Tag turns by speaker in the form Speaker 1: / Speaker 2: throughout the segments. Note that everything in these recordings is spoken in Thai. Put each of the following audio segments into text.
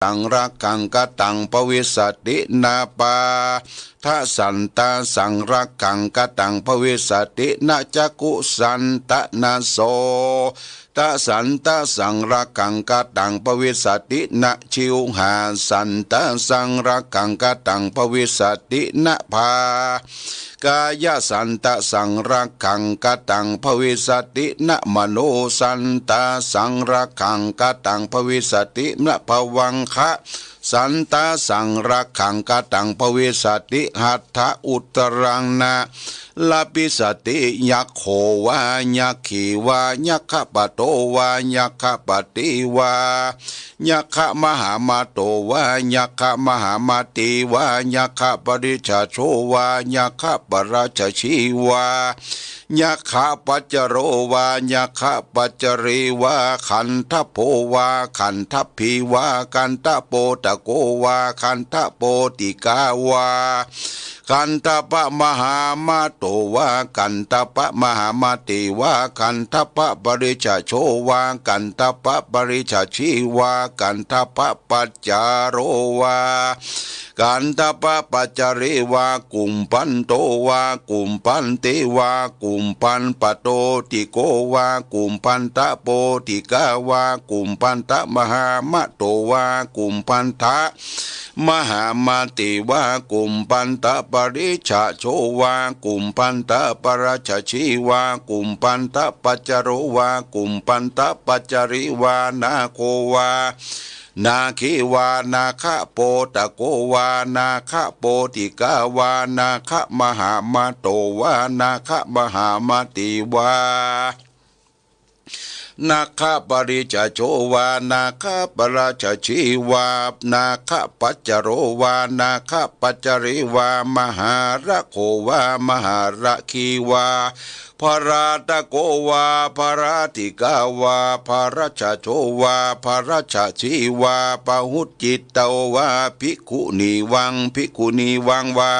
Speaker 1: สังรักขังกตังปวิสตินาปาทัสันตาสังรักขังกตังปวิสตินาจักกุสันตนาโสตาสันตาสังรักขังกตังปวิสตินาชิวหาสันตาสังรักขังกตังปวิสตินาภากายสันตสังรักขังกตังภวิสตินะมโนสันตสังรักขังกตังภวิสตินะภวังคะสันตสังรักขังกตังภวิสติหัตถะอุตรังนาลาปิสติยักโขวายักขีวายักขปโตวายักขปติวายักขมหามาโตวายักขมหามาติวายักขปริชาโชวายักขปราชชีวายักขปัจจโรวายักขปัจจรีวาขันทโพวาขันทพีวากันทโปตะโกวาขันทโปติกาวากันตปะมหามาโตวากันตปะมหามาติวากันตปะปริชาโชวากันตปะปริชาชีวากันตปะปัจจโรวากันตปะปัจจเรวากุมปันโตวากุมปันเตวากุมปันปโตติโกวากุมปันตะโปติกาวากุมปันตะมหามาโตวากุมปันทะมหามาติวากุมปันตะปริชาโชวากุมปันตะปราชชีวากุมปันตะปัจจโรวากุมปันตะปัจจริวานาโควานาคิวานาคะโปตะโกวานาคะโปติกาวานาคะมหามาโตวานาคะมหามาติวานาคปริจโชวานาคปราชชีวานาคปัจจโรวานาคปัจจริวามหาระโความหาระคีวาพราตโกวาพราติกาวาพระชโชวาพระชชีวาปหุจิตตวาภิกขุนีวังภิกขุนีวังวา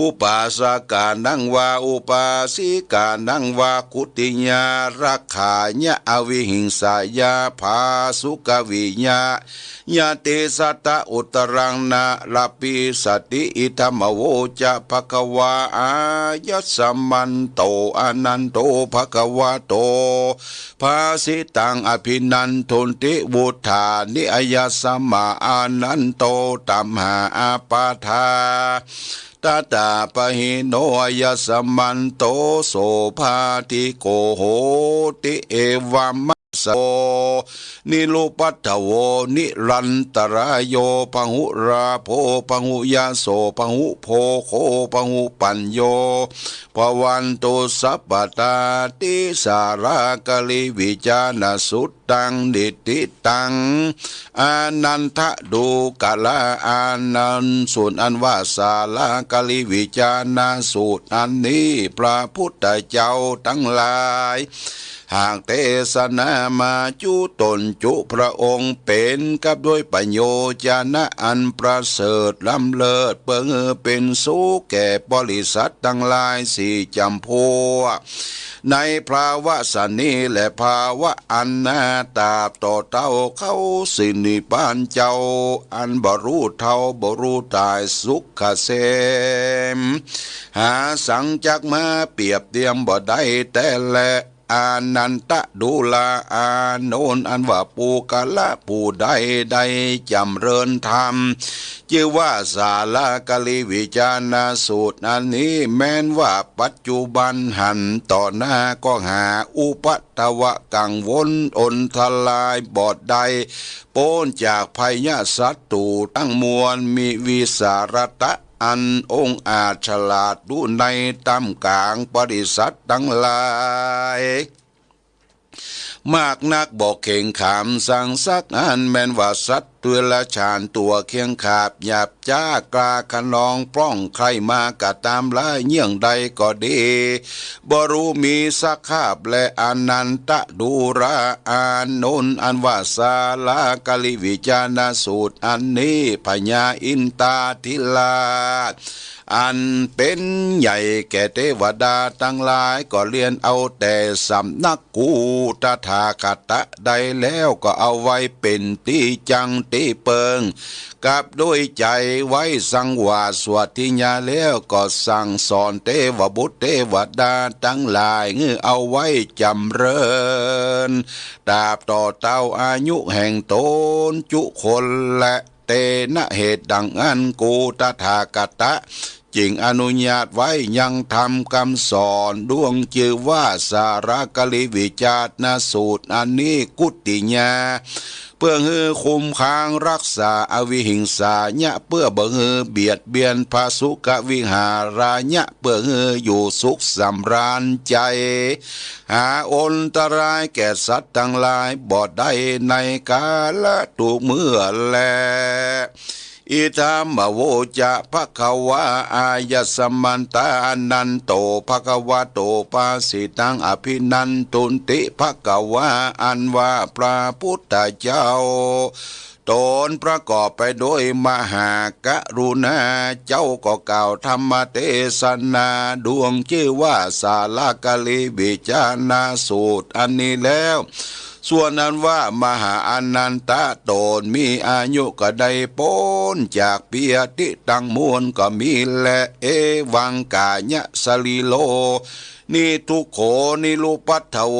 Speaker 1: อุปาสกานังวาอุปาสิกานังวาคุติญารักขายะอวิหิงสายาภาสุกวิญญายาเตสัตตะอุตรังนาลาปิสติอิธรรมโวจะภควาอายะสัมมันโตอนันโตภควาโตภาสิตังอภินันทุนติวุธานิอายสัมมาอานันโตตัมหาอาปาทาตาตาปะหิโนยสัมมันโตโสภาติโกโหติเอวัมมัสโสนิโลปัตถโวนิรันตรายโยปหุราโพปหุยาโสปหุโพโคปหุปัญโยภวันตุสัพพตาติสารากลิวิจานสุตตังดิติตังอานันทะดูกะละอานันส่วนอันว่าสาลากลิวิจานาสูตรอันนี้พระพุทธเจ้าทั้งหลายหากเทศนามาจุตนจุพระองค์เป็นกับด้วยปัญโยจนะอันประเสริฐล้ำเลิศเปิงเป็นสุขแก่บริษัททั้งหลายสี่จำพวกในภาวะสันนิและภาวะอันนาตาต่อเต้าเข้าสินิพานเจ้าอันบรูเท่าบรูตายสุขเกษมหาสังจักมาเปรียบเทียมบ่ได้แต่และอานันตะดูลาอาโนนอันว่าปูกะละผู้ใดใดจำเริญธรรมชื่อว่าสาลากลิวิจานาสูตรอันนี้แม้นว่าปัจจุบันหันต่อหน้าก็หาอุปัตตวะกังวลอนทลายบอดใดโป้นจากภัยศัตรูตั้งมวลมีวิสารตะอันองค์อาจฉลาดดูในตำกลางปริษัททั้งหลายมากนักบอกเข่งขามสั่งสักอันแม้นว่าสัตว์ตัวละชานตัวเคียงขาบหยาบจ้ากลาขนองปล้องใครมากะตามลายเยี่ยงใดก็ดีบรู้มีสักคาบและอนันตะดูราอานนอันว่าสาลากลิวิจานาสูตรอันนี้พญาอินตาทิลา อันเป็นใหญ่แก่เทวดาทั้งหลายก็เรียนเอาแต่สำนักกูตถาคตใดแล้วก็เอาไว้เป็นที่จังที่เปิงกับด้วยใจไว้สังวาสวดทิญญาแล้วก็สั่งสอนเทวบุตรเทวดาทั้งหลายเอาไว้จำเริญตราบต่อเต้าอายุแห่งตนจุคนและเตนะเหตุดังอันกูตถาคตจึงอนุญาตไว้ยังทำคำสอนดวงชื่อว่าสารกลิวิจารณสูตรอันนี้กุติญาเพื่อฮือคุมค้างรักษาอวิหิงสาญะเพื่อบ่ฮือเบียดเบียนภาสุกวิหาราญะเพื่อฮืออยู่สุขสำราญใจหาอนตรายแก่สัตว์ทั้งหลายบ่ได้ในกาลตุเมื่อแลอิธามโวจะภควาอายสมันตานันโตภควะโตปาสิตังอภินันตุนติภควาอันว่าพระพุทธเจ้าตนประกอบไปด้วยมหากรุณาเจ้าก็กล่าวธรรมเทศนาดวงชื่อว่าสาลากลิวิจารณสูตรอันนี้แล้วส่วนนั้นว่ามหาอนันตะโตนมีอายุก็ได้พ้นจากเปียติตังมวลก็มีและเอวังกาญะสลีโลนิทุโขนิลุปัตถโว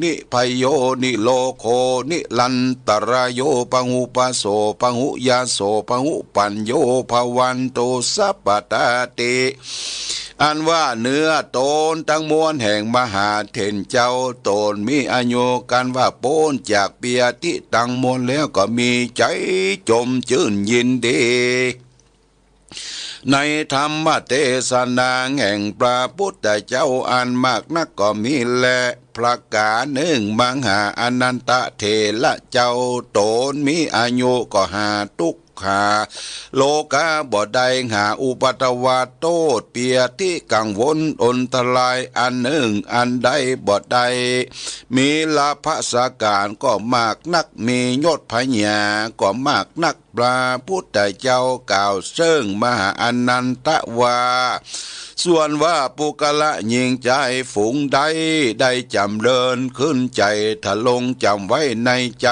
Speaker 1: นิพโยนิโลโคนิลันตรายโยปังหุปโสปังหุยาโสปังหุปัญโยภวันโตสัพพตาติอันว่าเนื้อโตนทั้งมวลแห่งมหาเถรเจ้าโตนมีอายุกันว่าโป้นจากเปียติตั้งมวลแล้วก็มีใจจมชื่นยินดีในธรรมเทศนาแห่งพระพุทธเจ้าอันมากนักก็มีและพระกาหนึ่งมหาอนันตเถระเจ้าโตนมีอายุก็หาทุกขาโลกาบ่ได้หาอุปัตวาโตดเปียที่กังวลอนตรายอันหนึ่งอันใดบ่ได้มีลาภสการก็มากนักมียศพญาก็มากนักพระพุทธเจ้ากล่าวเชิงมหาอนันตวาส่วนว่าปุกละยิงใจฝูงใดได้จำเริญขึ้นใจทะลงจำไว้ในใจ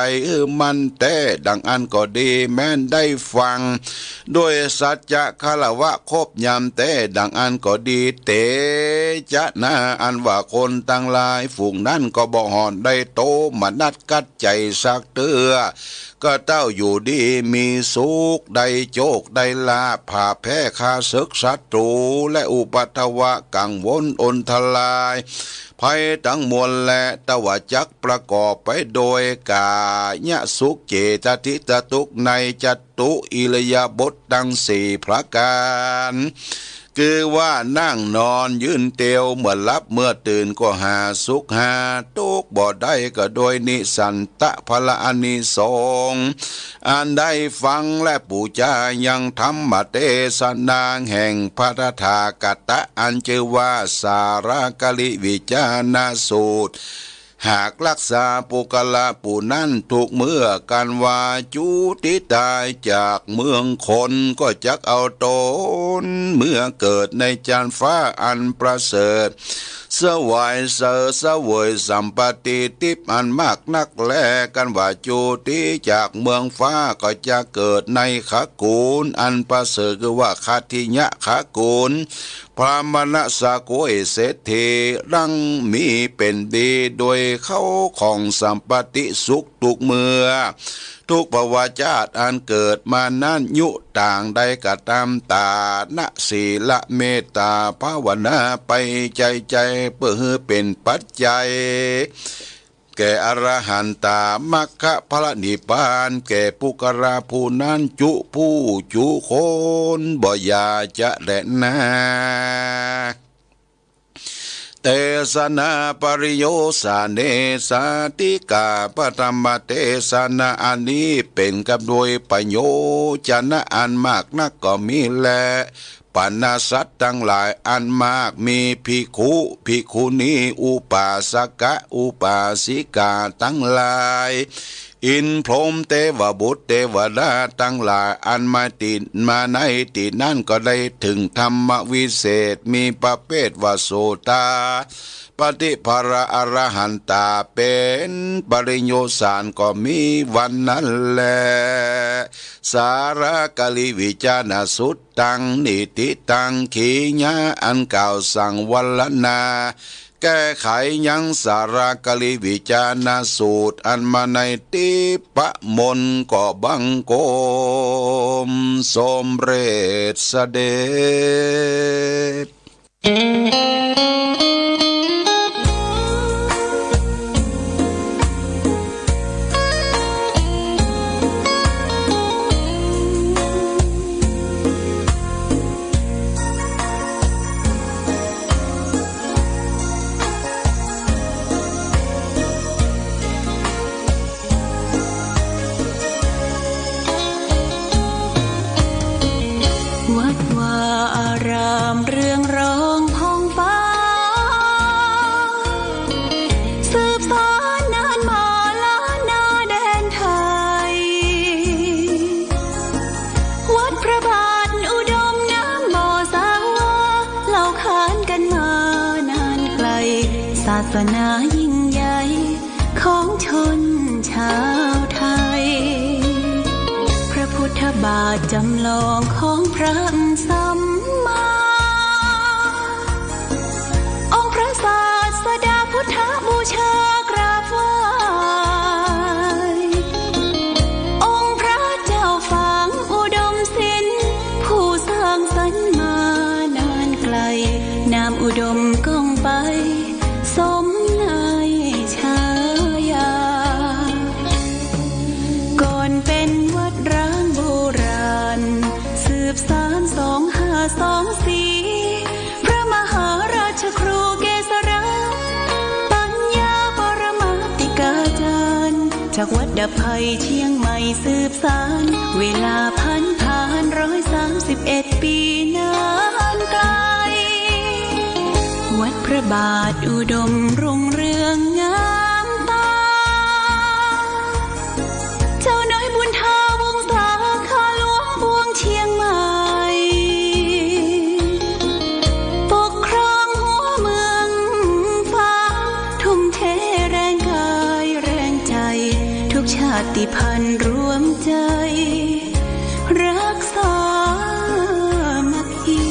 Speaker 1: มันแต่ดังอันก็ดีแม้นได้ฟังด้วยสัจจะคารวะคบยำแต่ดังอันก็ดีเตจะนาอันว่าคนตั้งหลายฝูงนั้นก็บ่หอนได้โตมานัดกัดใจสักเตือก็เต้าอยู่ดีมีสุขได้โชคได้ลาภผ่าแพ้ข้าศึกศัตรูและอุปัตวะกังวลอนทลายภัยทั้งมวลและตวจักประกอบไปโดยกายสุขเจตทิตตุกในจัตุอิริยาบถดังสี่ประการคือว่านั่งนอนยืนเตียวเมื่อลับเมื่อตื่นก็หาสุขหาทุกข์บ่ได้ก็โดยนิสันตะพละอานิสงส์อันได้ฟังและปูจายังธรรมเทศนาแห่งพระตถาคตอันชื่อว่าสารกลิวิจารณสูตรหากรักษาปุกละปูนั้นถูกเมื่อกันว่าจุติตายจากเมืองคนก็จักเอาตนเมื่อเกิดในจานฟ้าอันประเสริฐสวายเสอสวยสัมปติทิพย์อันมากนักแลกันว่าจุติจากเมืองฟ้าก็จะเกิดในขกูลอันประเสริฐคือว่าคทิยะขกูลพระมณสโกยเศรษฐีรังมีเป็นดีโดยเข้าของสัมปติสุขทุกเมื่อทุกภวชาติอันเกิดมานั้นยุต่างใดก็ตามตานะศีลเมตตาภาวนาไปใจเพื่อเป็นปัจจัยแก่อรหันตามัคคะพระนิพพานแก่ปุกราผู้นั้นจุผู้จุคนบ่อยาจะแลนาเทศนาปริโยสาเนสาติกาปธรรมเทศนาอันนี้เป็นกับโดยประโยชนะอันมากนักก็มีแลปนาสัตทั้งหลายอันมากมีภิกขุภิกขุณีอุปาสกะอุปาสิกาทั้งหลาย อินพรหมเทวบุตรเทวดาทั้งหลายอันมาติดมาในติดนั่นก็ได้ถึงธรรมวิเศษมีประเภทว่าโสตาปฏิภาระอรหันตาเป็นปริญโยสารก็มีวันนั้นแลสารกลิวิจารณสุตตังนิติตังขีญาอันเก่าสั่งวัลนาแก้ไขยังสารกลิวิจารณสูตรอันมาในติปะมนก็บังโกมสมเร็จเสด็จ
Speaker 2: วัดวาอารามเรืองรองพ้องฟ้าสืบสานนานมาล้านนาแดนไทยวัดพระบาทอุดมน้ำบ่อสาวาเล่าขานกันมานานไกลศาสนายิ่งใหญ่ของชนชาวไทยพระพุทธบาทจำลองของพระสัมมาองค์พระศาสดาพุทธบูชากราบไหว้องค์พระเจ้าฝางอุดมศิลป์ผู้สร้างสรรค์มานานไกลนามอุดมก้องไปสมในฉายาก่อนเป็นวัดร้างโบราณสืบสาน2524พระมหาราชครูเกษราปัญญาปรมาติกาจารย์จากวัดดับภัยเชียงใหม่สืบสานเวลาผ่าน131 ปีนานไกลวัดพระบาทอุดมรุ่งเรืองงามตาเจ้าน้อยบุญทาวงศาข้าหลวงพวงเชียงใหม่ปกครองหัวเมืองฟ้าทุ่มเทแรงกายแรงใจทุกชาติพันธุ์รวมใจรักษามัคคี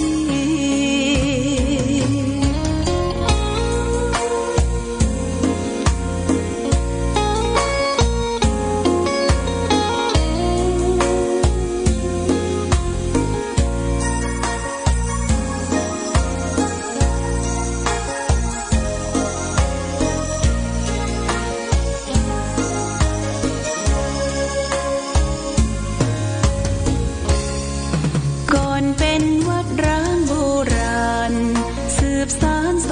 Speaker 2: ก่อนเป็นวัดร้างโบราณสืบสาน2524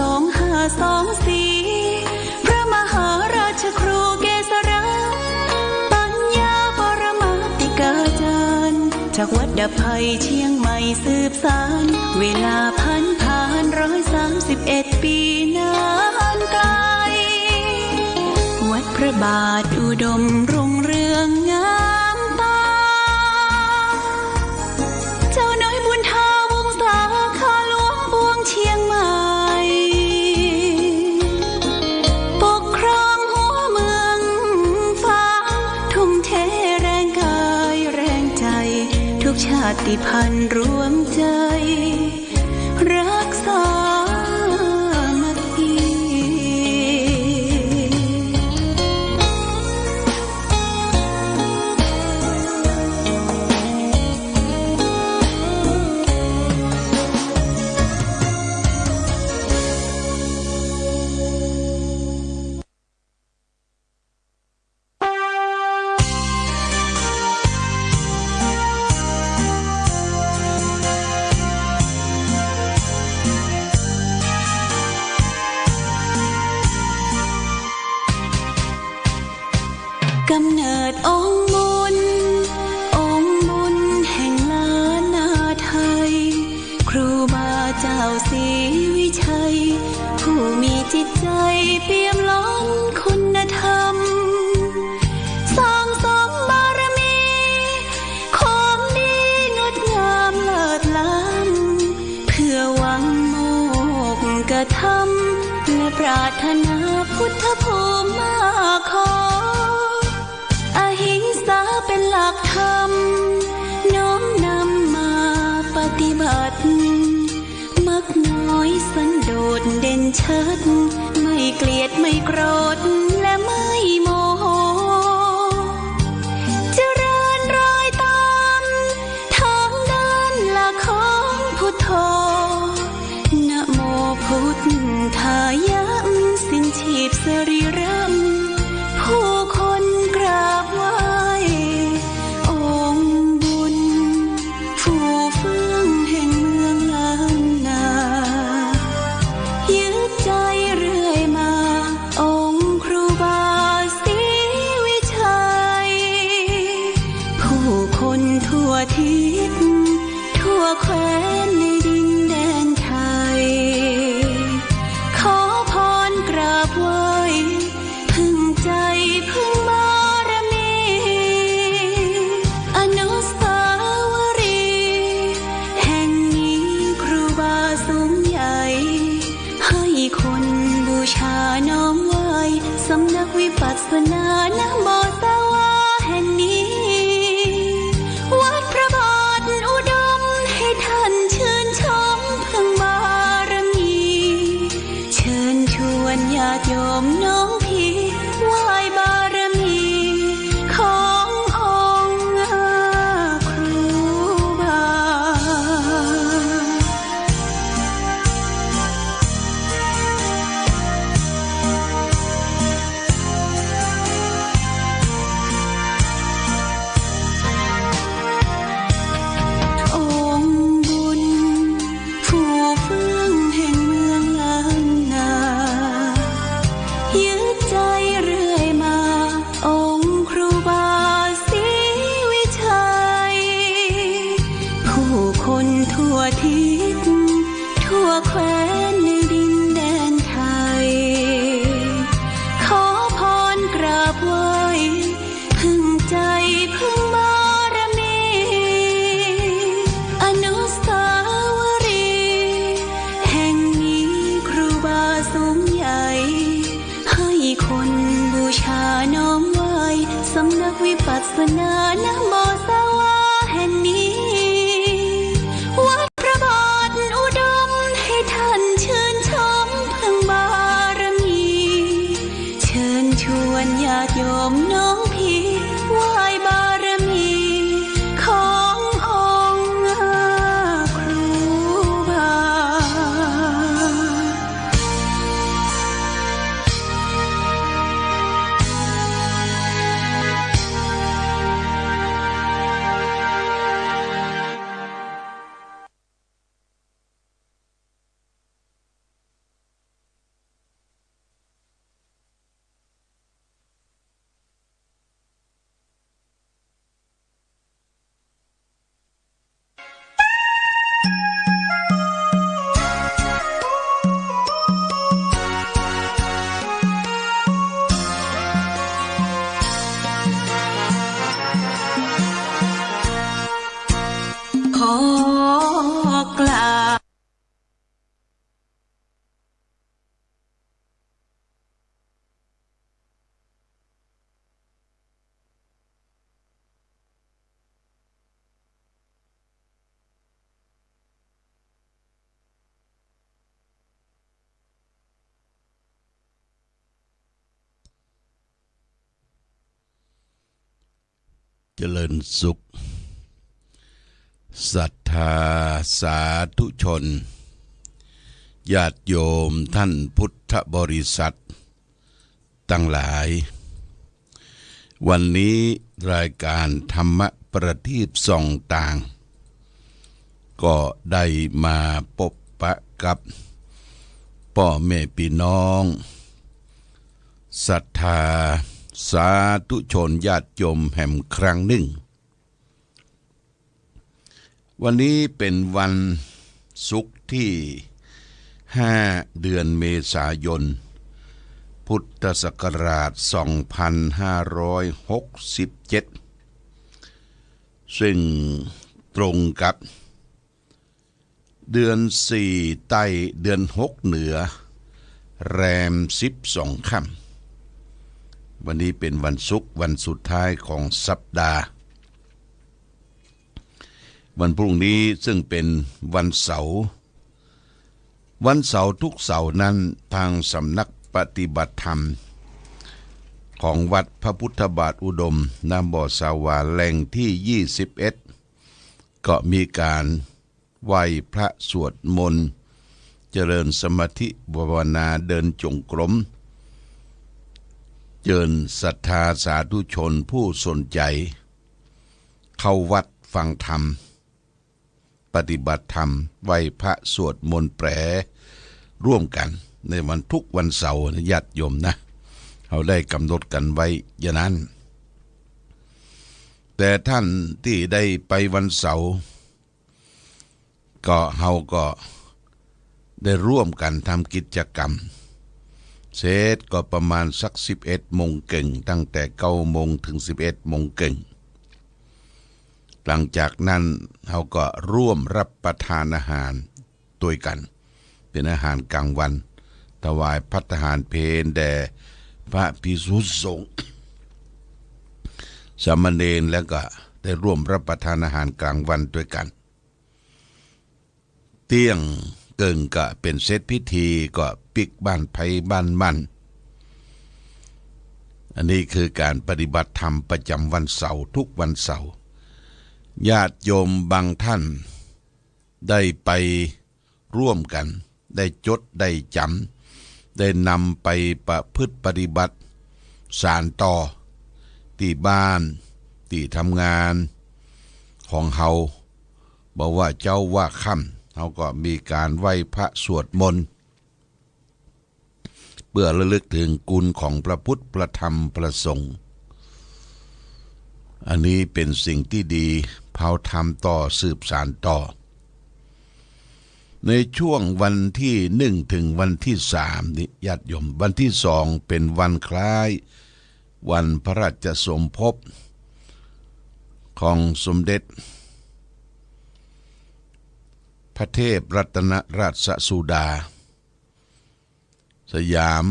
Speaker 2: พระมหาราชครูเกษราปัญญาปรมาติกาจารย์จากวัดดับภัยเชียงใหม่สืบสานเวลาผ่าน131 ปีนานไกลวัดพระบาทอุดมรุ่งเรืองงามตาเจ้าน้อยบุญทาวงศาข้าหลวงพวงเชียงใหม่ปกครองหัวเมืองฟ้าทุ่มเทแรงกายแรงใจทุกชาติพันธุ์รวมใจรักษามัคคี กำเนิดองค์บุญแห่งล้านนาไทยครูบาเจ้าศรีวิชัยผู้มีจิตใจเปี่ยมล้นคุณธรรมสร้าง รารถนาพุทธภูมิมาขออหิงสาเป็นหลักธรรมน้อมนำมาปฏิบัติมักน้อยสันโดษเด่นชัดไม่เกลียดไม่โกรธและไม่โมโหเจริญรอยตามทางเดินหลักของพุทโธนะโมพุทธายะสิ้นชีพสรีระผู้คนกราบไหว้องค์บุญผู้เฟื่องแห่งเมืองล้านนายึดใจเรื่อยมาองค์ครูบาศรีวิชัยผู้คนทั่วทิศทั่วแคว้นในดินแดนไทยขอพรกราบไหว้พึ่งใจพึ่งบารมีอนุสาวรีย์แห่งนี้ครูบาสูงใหญ่ให้คนบูชาน้อมไหว้สำนักวิปัสสนานะโมสวาแห่งนี้วัดพระบาทอุดมให้ท่านชื่นชมพึ่งบารมีเชิญชวนญาติโยมน้องพี่ไหว้บารมีขององค์ครูบาองค์บุญผู้เฟื่องแห่งเมืองล้านนายึดใจเรื่อยมาองค์ครูบาศรีวิชัยผู้คนทั่วทิศทั่วแคว้นในดินแดนไทยขอพรกราบไหว้พึ่งใจพึ่งบารมีอนุสาวรีย์แห่งนี้ครูบาสูงใหญ่ให้คนบูชาน้อมไหว้สำนักวิปัสสนานะโมสวาแห่งนี้วัดพระบาทอุดมให้ท่านชื่นชมพึ่งบารมีเชิญชวนญาติโยมน้องพี่ไหว้บารมีขององค์ครูบา อกล่าว
Speaker 1: เจริญสุขศรัทธาสาธุชนญาติโยมท่านพุทธบริษัทตั้งหลายวันนี้รายการธรรมประทีปส่องต่างก็ได้มาพบปะกับพ่อแม่พี่น้องศรัทธาสาธุชนญาติโยมแห่งครั้งหนึ่งวันนี้เป็นวันศุกร์ที่5เดือนเมษายนพุทธศักราช2567ซึ่งตรงกับเดือน4ใต้เดือน6เหนือ แรม12 ค่ำวันนี้เป็นวันศุกร์วันสุดท้ายของสัปดาห์วันพรุ่งนี้ซึ่งเป็นวันเสาร์ทุกเสาร์นั้นทางสำนักปฏิบัติธรรมของวัดพระพุทธบาทอุดมน้ำบ่อสาวาแหล่งที่21ก็มีการไหว้พระสวดมนต์เจริญสมาธิภาวนาเดินจงกรมเชิญศรัทธาสาธุชนผู้สนใจเข้าวัดฟังธรรมปฏิบัติธรรมไหว้พระสวดมนต์แปรร่วมกันในวันทุกวันเสาร์ญาติโยมนะเขาได้กำหนดกันไว้อย่างนั้นแต่ท่านที่ได้ไปวันเสาร์ก็เขาก็ได้ร่วมกันทำกิจกรรมเสร็จก็ประมาณสัก11 โมงเก่งตั้งแต่9 โมงถึง11 โมงเก่งหลังจากนั้นเขาก็ร่วมรับประทานอาหารด้วยกันเป็นอาหารกลางวันถวายภัตตาหารเพลแด่พระภิกษุสงฆ์สามเณรแล้วก็ได้ร่วมรับประทานอาหารกลางวันด้วยกันเที่ยงเกิงก็เป็นเสร็จพิธีก็ปิกบ้านไผบ้านมันอันนี้คือการปฏิบัติธรรมประจำวันเสาร์ทุกวันเสาร์ญาติโยมบางท่านได้ไปร่วมกันได้จดได้จำได้นำไปประพฤติปฏิบัติสานต่อที่บ้านที่ทำงานของเฮาบอกว่าเจ้าว่าค่ำเขาก็มีการไหว้พระสวดมนต์เพื่อระลึกถึงคุณของพระพุทธพระธรรมพระสงฆ์อันนี้เป็นสิ่งที่ดีเผาทำต่อสืบสานต่อในช่วงวันที่1ถึงวันที่3นี้ญาติโยมวันที่2เป็นวันคล้ายวันพระราชสมภพของสมเด็จพระเทพรัตนราชสุดาสยาม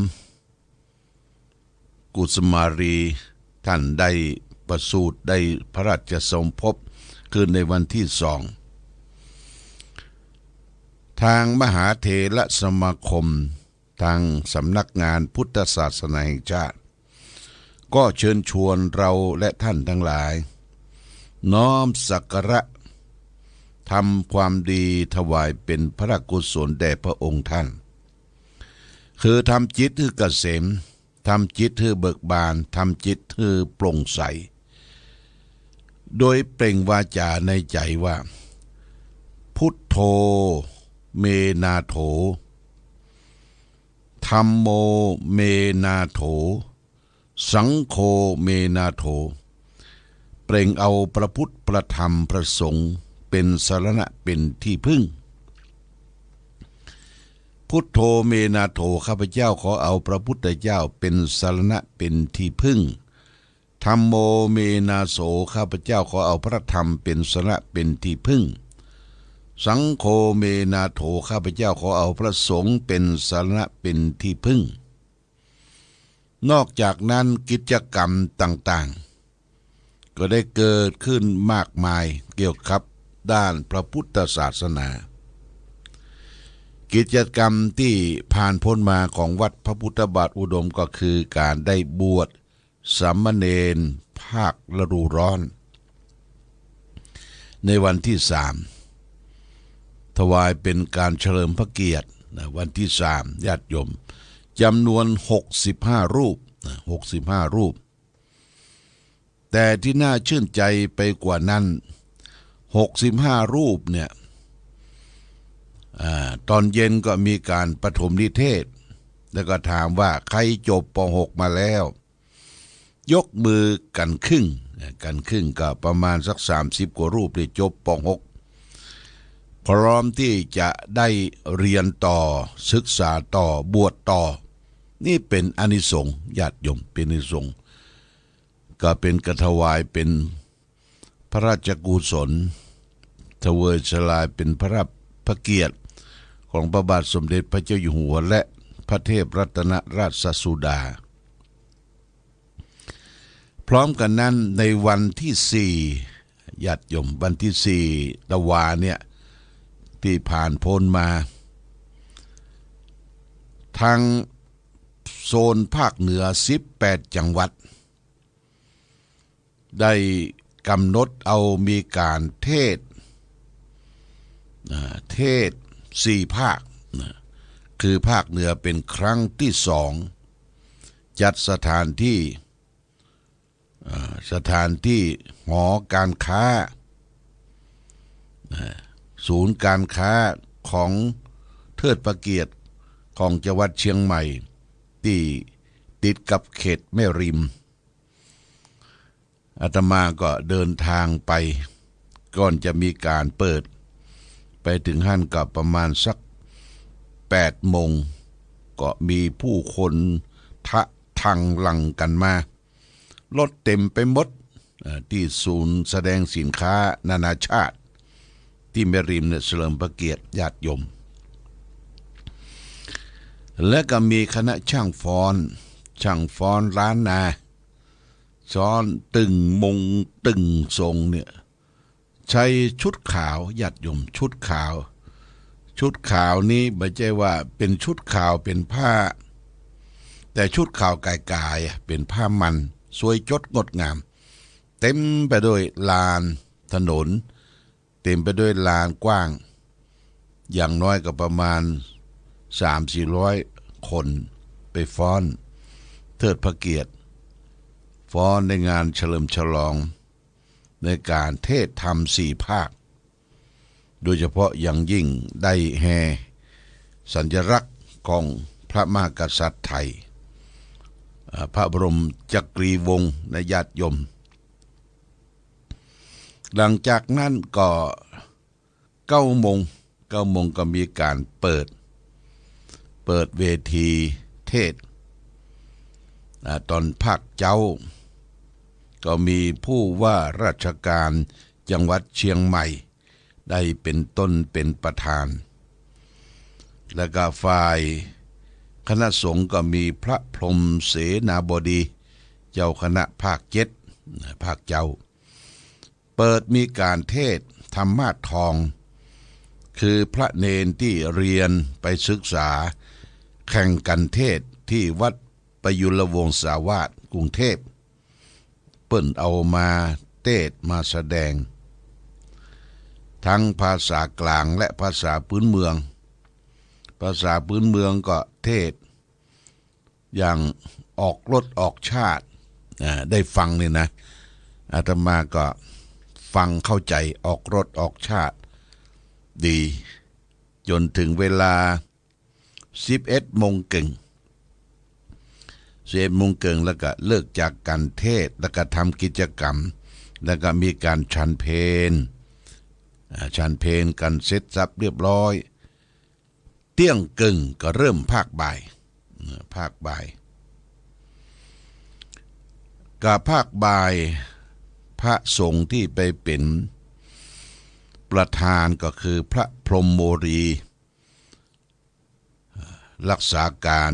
Speaker 1: กุสมารีท่านได้ประสูติได้พระราชสมภพคือในวันที่2ทางมหาเถรสมาคมทางสำนักงานพุทธศาสนาแห่งชาติก็เชิญชวนเราและท่านทั้งหลายน้อมสักการะทำความดีถวายเป็นพระกุศลแด่พระองค์ท่านคือทำจิตให้เกษมทำจิตให้เบิกบานทำจิตให้โปร่งใสโดยเปล่งวาจาในใจว่าพุทโธเมนาโถธัมโมเมนาโถสังโฆเมนาโถเปล่งเอาพระพุทธพระธรรมพระสงฆ์เป็นสรณะเป็นที่พึ่งพุทโธเมนาโถข้าพเจ้าขอเอาพระพุทธเจ้าเป็นสรณะเป็นที่พึ่งธัมโมเมนาโสข้าพเจ้าขอเอาพระธรรมเป็นสรณะเป็นที่พึ่งสังโฆเมนาโถข้าพเจ้าขอเอาพระสงฆ์เป็นสรณะเป็นที่พึ่งนอกจากนั้นกิจกรรมต่างๆก็ได้เกิดขึ้นมากมายเกี่ยวกับด้านพระพุทธศาสนากิจกรรมที่ผ่านพ้นมาของวัดพระพุทธบาทอุดมก็คือการได้บวชสามเณรภาคฤดูร้อนในวันที่3ถวายเป็นการเฉลิมพระเกียรติวันที่3ญาติโยมจำนวน65 รูป65 รูปแต่ที่น่าชื่นใจไปกว่านั้น65 รูปเนี่ยตอนเย็นก็มีการปฐมนิเทศแล้วก็ถามว่าใครจบป.6 มาแล้วยกมือกันครึ่งก็ประมาณสัก30 กว่ารูปที่จบป.6 พร้อมที่จะได้เรียนต่อศึกษาต่อบวชต่อนี่เป็นอานิสงส์ญาติโยมเป็นอานิสงส์ก็เป็นกถวายเป็นพระราชกุศลถวายฉลายเป็นพระเกียรติของพระบาทสมเด็จพระเจ้าอยู่หัวและ พระเทพรัตนราชสุดาพร้อมกันนั้นในวันที่4ญาติโยมวันที่4ตะวาเนี่ยที่ผ่านพ้นมาทางโซนภาคเหนือ18จังหวัดได้กำหนดเอามีการเทศ4ภาคคือภาคเหนือเป็นครั้งที่2จัดสถานที่หอการค้าศูนย์การค้าของเทิดพระเกียรติของจังหวัดเชียงใหม่ที่ติดกับเขตแม่ริมอาตมาก็เดินทางไปก่อนจะมีการเปิดไปถึงหั่นก็ประมาณสัก8 โมงก็มีผู้คนทางหลังกันมารถเต็มไปหมดที่ศูนย์แสดงสินค้านานาชาติที่แม่ริมเนี่ยเฉลิมพระเกียรติญาติโยมและก็มีคณะช่างฟ้อนล้านนาซ้อนตึงมงตึงทรงเนี่ยใช้ชุดขาวญาติโยมชุดขาวนี้ไม่ใช่ว่าเป็นชุดขาวเป็นผ้าแต่ชุดขาวกายเป็นผ้ามันสวยจดงดงามเต็มไปด้วยลานถนนเต็มไปด้วยลานกว้างอย่างน้อยก็ประมาณ300-400 คนไปฟ้อนเทิดพระเกียรติฟ้อนในงานเฉลิมฉลองในการเทศธรรม4 ภาคโดยเฉพาะอย่างยิ่งได้แห่สัญลักษณ์ของพระมหากษัตริย์ไทยพระบรมจักรีวงศ์ในญาติโยมหลังจากนั้นก็9 โมงก็มีการเปิดเวทีเทศตอนภาคเจ้าก็มีผู้ว่าราชการจังหวัดเชียงใหม่ได้เป็นต้นเป็นประธานและก็ฝ่ายคณะสงฆ์ก็มีพระพรหมเสนาบดีเจ้าคณะภาค7ภาคเจ้าเปิดมีการเทศธรรมาสน์ทองคือพระเนนที่เรียนไปศึกษาแข่งกันเทศที่วัดประยุรวงศาวาสกรุงเทพเปิ้นเอามาเทศมาแสดงทั้งภาษากลางและภาษาพื้นเมืองก็เทศอย่างออกรสออกชาติได้ฟังนี่นะอาตมาก็ฟังเข้าใจออกรสออกชาติดีจนถึงเวลา11 โมงครึ่งแล้วก็เลิกจากการเทศแล้วก็ทำกิจกรรมแล้วก็มีการฉันเพลกันเสร็จสับเรียบร้อยเที่ยงครึ่งก็เริ่มภาคบ่ายกับภาคบ่ายพระสงฆ์ที่ไปเป็นประธานก็คือพระพรหมโมรีรักษาการ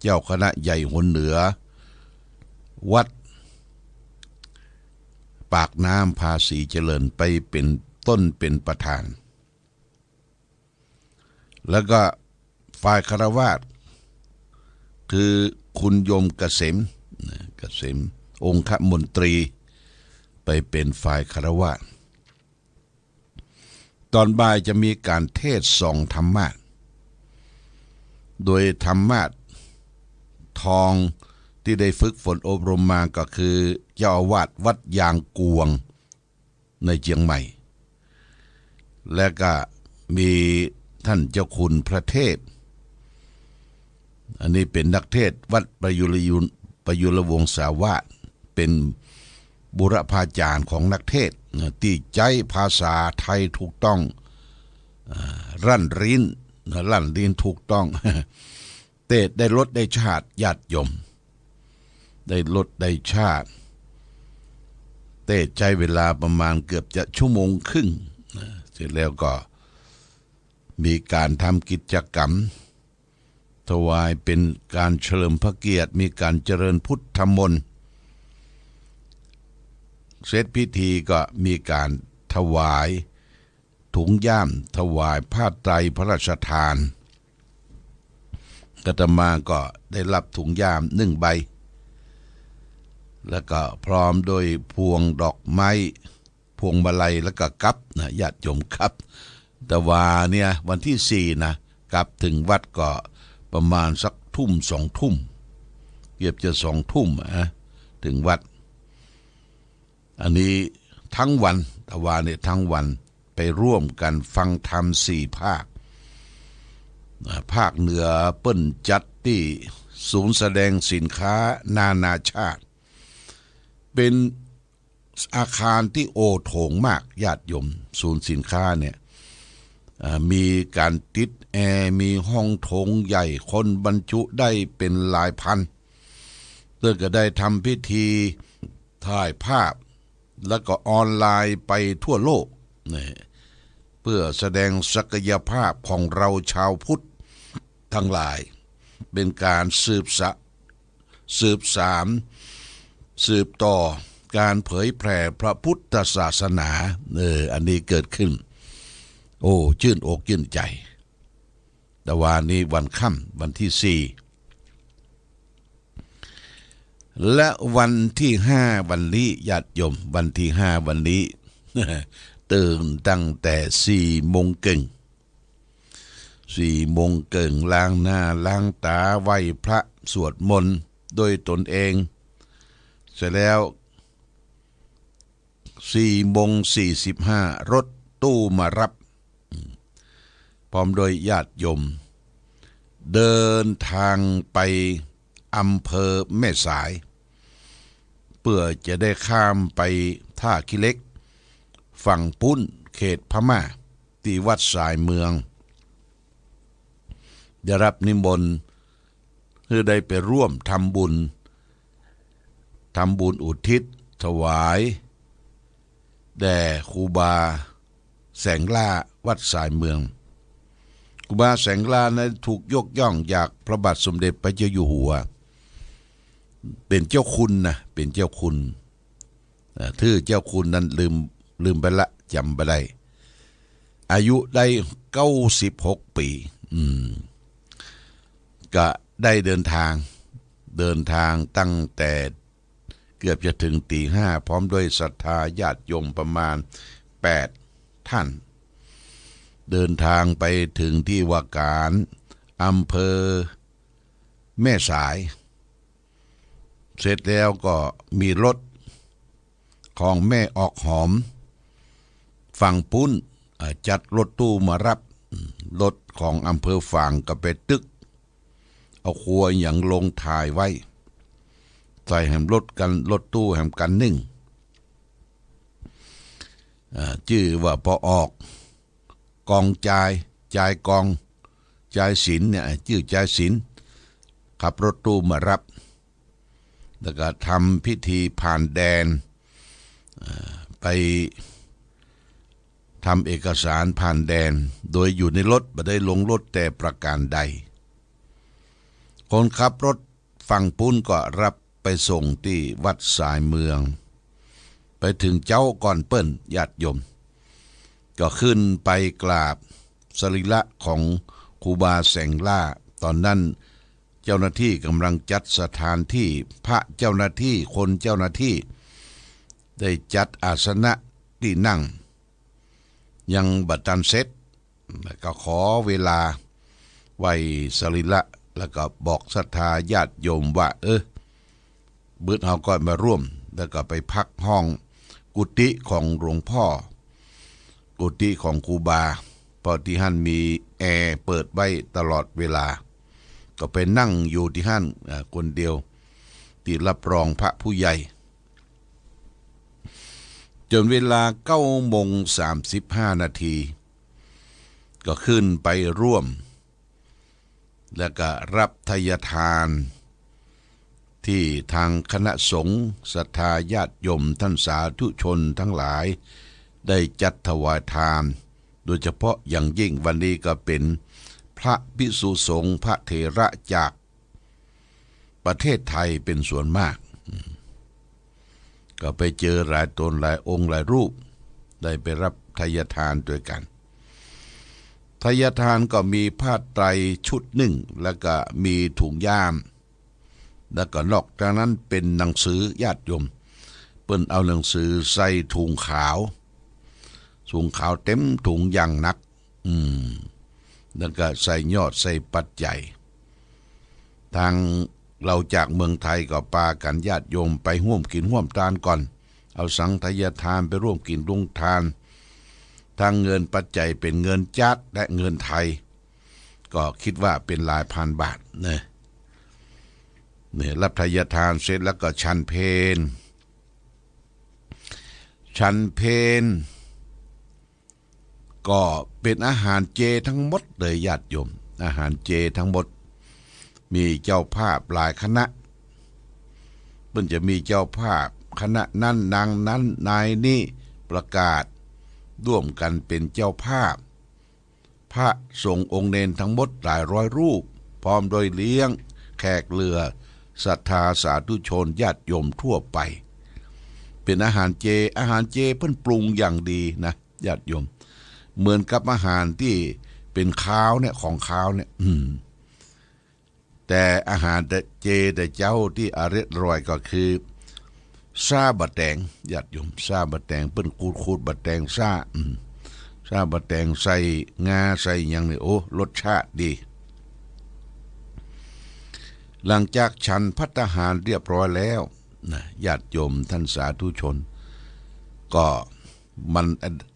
Speaker 1: เจ้าคณะใหญ่หนเหนือวัดปากน้ำภาษีเจริญไปเป็นต้นเป็นประธานแล้วก็ฝ่ายคฤหัสถ์คือคุณโยมเกษมองคมนตรีไปเป็นฝ่ายคฤหัสถ์ตอนบ่ายจะมีการเทศ2 ธรรมาสน์โดยธรรมาสน์ทองที่ได้ฝึกฝนอบรมมาก็คือเจ้าอาวาสวัดยางกวงในเชียงใหม่และก็มีท่านเจ้าคุณพระเทพอันนี้เป็นนักเทศวัดประยุรวงศาวาสเป็นบุรพาจารย์ของนักเทศที่ใจภาษาไทยถูกต้องรั่นริ้นถูกต้องเทศได้รสได้ชาติญาติโยมได้รสได้ชาติเทศใช้เวลาประมาณเกือบจะ 1.5 ชั่วโมงเสร็จแล้วก็มีการทำกิจกรรม ถวายเป็นการเฉลิมพระเกียรติมีการเจริญพุทธมนต์เสร็จพิธีก็มีการถวายถุงย่ามถวายผ้าไตรพระราชทานอาตมาก็ได้รับถุงย่าม1 ใบแล้วก็พร้อมโดยพวงดอกไม้พวงมาลัยแล้วก็กั๊บนะญาติโยมครับแต่ว่าเนี่ยวันที่4นะกลับถึงวัดก็ประมาณสักทุ่ม2 ทุ่มเกือบจะ2 ทุ่มถึงวัดอันนี้ทั้งวันแต่ว่าเนี่ยทั้งวันไปร่วมกันฟังธรรม4 ภาคภาคเหนือเปิ้นจัดที่ศูนย์แสดงสินค้านานาชาติเป็นอาคารที่โอโถงมากญาติโยมศูนย์สินค้าเนี่ยมีการติดแอร์มีห้องโถงใหญ่คนบรรจุได้เป็นหลายพันเพื่อก็ได้ทำพิธีถ่ายภาพแล้วก็ออนไลน์ไปทั่วโลกเพื่อแสดงศักยภาพของเราชาวพุทธทั้งหลายเป็นการสืบสานสืบต่อการเผยแผ่พระพุทธศาสนาอันนี้เกิดขึ้นโอ้ชื่นอกชื่นใจแต่วันนี้วันค่ำวันที่4และวันที่5วันนี้ญาติโยมวันที่5วันนี้ ตื่นตั้งแต่4 โมงเก่ง4 โมงเก่งล้างหน้าล้างตาไหว้พระสวดมนต์โดยตนเองเสร็จแล้ว4:45รถตู้มารับพร้อมโดยญาติโยมเดินทางไปอำเภอแม่สายเพื่อจะได้ข้ามไปท่าขี้เหล็กฝั่งปุ้นเขตพม่าที่วัดสายเมืองได้รับนิมนต์เพื่อได้ไปร่วมทำบุญอุทิศถวายแด่ครูบาแสงล่าวัดสายเมืองครูบาแสงล่านั้นถูกยกย่องจากพระบาทสมเด็จพระเจ้าอยู่หัวเป็นเจ้าคุณนะเป็นเจ้าคุณชื่อเจ้าคุณนั้นลืมไปละจำไปได้อายุได้96 ปีก็ได้เดินทางตั้งแต่เกือบจะถึงตี 5พร้อมด้วยศรัทธาญาติโยมประมาณ8 ท่านเดินทางไปถึงที่ว่าการอำเภอแม่สายเสร็จแล้วก็มีรถของแม่ออกหอมฝั่งปุ้นจัดรถตู้มารับรถของอำเภอฝางก็ไปตึกเอาครัวอย่างลงถ่ายไว้ใส่แหมรถตู้แหมกัน1ชื่อว่าพอออกกองจ่ายกองจ่ายศิลป์เนี่ยชื่อจ่ายศิลป์ขับรถตู้มารับแล้วก็ทำพิธีผ่านแดนไปทำเอกสารผ่านแดนโดยอยู่ในรถไม่ได้ลงรถแต่ประการใดคนขับรถฝั่งปุ้นก็รับไปส่งที่วัดสายเมืองไปถึงเจ้าก่อนเปิ้นญาติโยมก็ขึ้นไปกราบสรีระของครูบาแสงล่าตอนนั้นเจ้าหน้าที่กำลังจัดสถานที่พระเจ้าหน้าที่ได้จัดอาสนะที่นั่งยังบัดทันเสร็จก็ขอเวลาไว้สรีระแล้วก็บอกศรัทธาญาติโยมว่าบึดเฮาก็มาร่วมแล้วก็ไปพักห้องกุฏิของหลวงพ่อกุฏิของครูบาพอที่หั่นมีแอร์เปิดไว้ตลอดเวลาก็ไปนั่งอยู่ที่หั่นคนเดียวที่รับรองพระผู้ใหญ่จนเวลา9:35 นาทีก็ขึ้นไปร่วมแล้วก็รับทายทานที่ทางคณะสงฆ์ศรัทธาญาติโยมท่านสาธุชนทั้งหลายได้จัดถวายทานโดยเฉพาะอย่างยิ่งวันนี้ก็เป็นพ ระภิกษุสงฆ์พระเถระจากประเทศไทยเป็นส่วนมากก็ไปเจอหลายตนหลายองค์หลายรูปได้ไปรับทายทานด้วยกันทายทานก็มีผ้าไตรชุดหนึ่งแล้วก็มีถุงย่ามแล้วก็นอกจากนั้นเป็นหนังสือญาติโยมเปิ้นเอาหนังสือใส่ถุงขาวเต็มถุงอย่างนักแล้วก็ใส่ยอดใส่ปัจจัยทางเราจากเมืองไทยก็ปากันญาติโยมไปร่วมกินร่วมทานก่อนเอาสังฆทานไปร่วมกินร่วมทานทางเงินปัจจัยเป็นเงินจัดและเงินไทยก็คิดว่าเป็นหลายพันบาทเนี่ยรับทายทานเสร็จแล้วก็ฉันเพลก็เป็นอาหารเจทั้งหมดเลยญาติโยมอาหารเจทั้งหมดมีเจ้าภาพหลายคณะเพิ่นจะมีเจ้าภาพคณะนั้นนางนั้นนายนี้ประกาศร่วมกันเป็นเจ้าภาพพระสงฆ์องค์เนนทั้งหมดหลายร้อยรูปพร้อมโดยเลี้ยงแขกเรือศรัทธาสาธุชนญาติโยมทั่วไปเป็นอาหารเจเพิ่นปรุงอย่างดีนะญาติโยมเหมือนกับอาหารที่เป็นข้าวเนี่ยของข้าวเนี่ยแต่อาหารเจแต่เจ้าที่อร่อยก็คือซาบะแตงญาติโยมซาบะแตงเปิ้นขูดบะแตงซาบะแตงใส่งาใส่อย่างนี้โอ้รสชาติดีหลังจากฉันภัตตาหารเรียบร้อยแล้วญาติโยมท่านสาธุชนก็มัน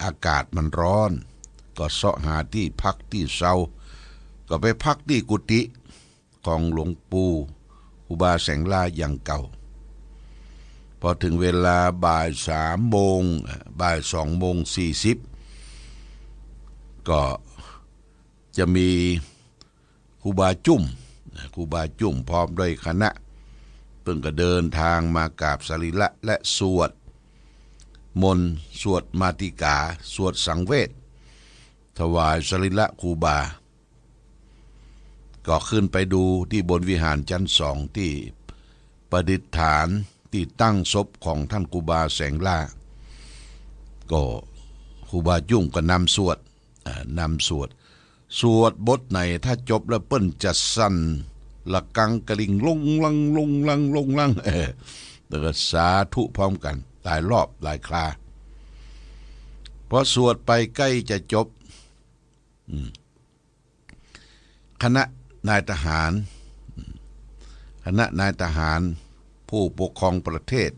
Speaker 1: อากาศมันร้อนก็เสาะหาที่พักที่เซาก็ไปพักที่กุฏิของหลวงปู่ครูบาแสงลาอย่างเก่าพอถึงเวลาบ่าย3 โมงบ่าย2 โมง 40ก็จะมีครูบาจุ้มพร้อมด้วยคณะเพิ่งก็เดินทางมากราบสรีระและสวดมนต์สวดมาติกาสวดสังเวชถวายสรีระครูบาก็ขึ้นไปดูที่บนวิหารชั้น2ที่ประดิษฐานที่ตั้งศพของท่านครูบาแสงล่าก็ครูบายุ่งก็นำสวดบทไหนถ้าจบแล้วเปิ้นจะสั่นละกังกระลิงลงลังแล้วก็สาธุพร้อมกันหลายรอบหลายคราพอสวดไปใกล้จะจบคณะนายทหารผู้ปกครองประเทศ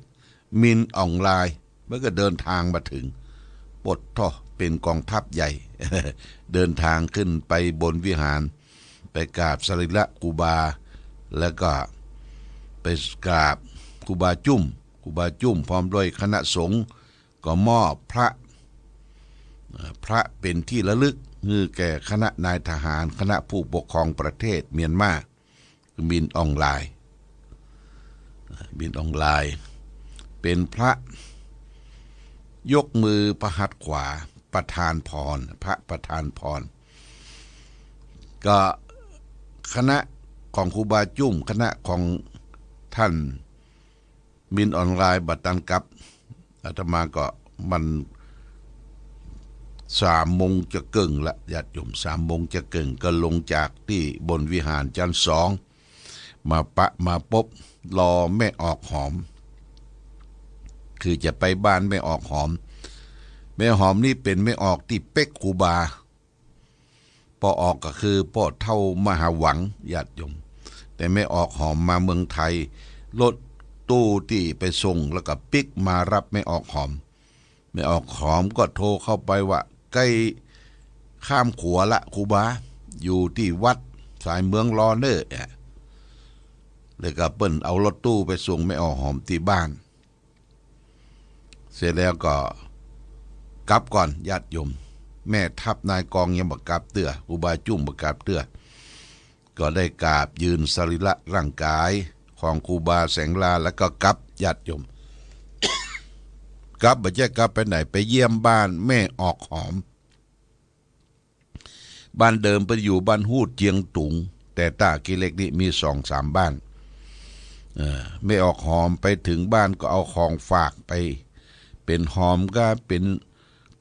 Speaker 1: มินอองไลน์เมื่อก็เดินทางมาถึงปดท่อเป็นกองทัพใหญ่ เดินทางขึ้นไปบนวิหารไปกราบสรีระครูบาแล้วก็ไปกราบครูบาจุ้มพร้อมด้วยคณะสงฆ์ก็มอบพระเป็นที่ระลึกแก่คณะนายทหารคณะผู้ปกครองประเทศเมียนมาคือมินอองไลน์เป็นพระยกมือประหัตถ์ขวาประทานพรพระประทานพรก็คณะของครูบาจุ้มคณะของท่านมินออนไลน์บัตตันกับอาตมาก็มัน3 โมงจะเกิงละญาติโยม3 โมงจะเกิงก็ลงจากที่บนวิหารชั้น2มาพบรอแม่ออกหอมคือจะไปบ้านแม่ออกหอมนี่เป็นแม่ออกที่เป็กครูบาปออกก็คือปอเท่ามหาหวังญาติโยมแต่แม่ออกหอมมาเมืองไทยรถตู้ที่ไปส่งแล้วก็ปิกมารับแม่ออกหอมก็โทรเข้าไปว่าใกล้ข้ามขัวละครูบาอยู่ที่วัดสายเมืองลอเนอร์เลยก็เปิ้นเอารถตู้ไปส่งแม่ออกหอมที่บ้านเสร็จแล้วก็กลับก่อนญาติโยมแม่ทัพนายกองยังบอกกราบเตื้อครูบาจุ้มบอกกราบเตื้อก็ได้กราบยืนสรีระร่างกายของครูบาแสงลาแล้วก็กลับญาติโยม กลับบ่ใช่กลับไปไหนไปเยี่ยมบ้านแม่ออกหอม บ้านเดิมไปอยู่บ้านฮูดเจียงตุงแต่ตากิเล็กนี่มี2-3บ้านไม่ออกหอมไปถึงบ้านก็เอาของฝากไปเป็นหอมก็เป็น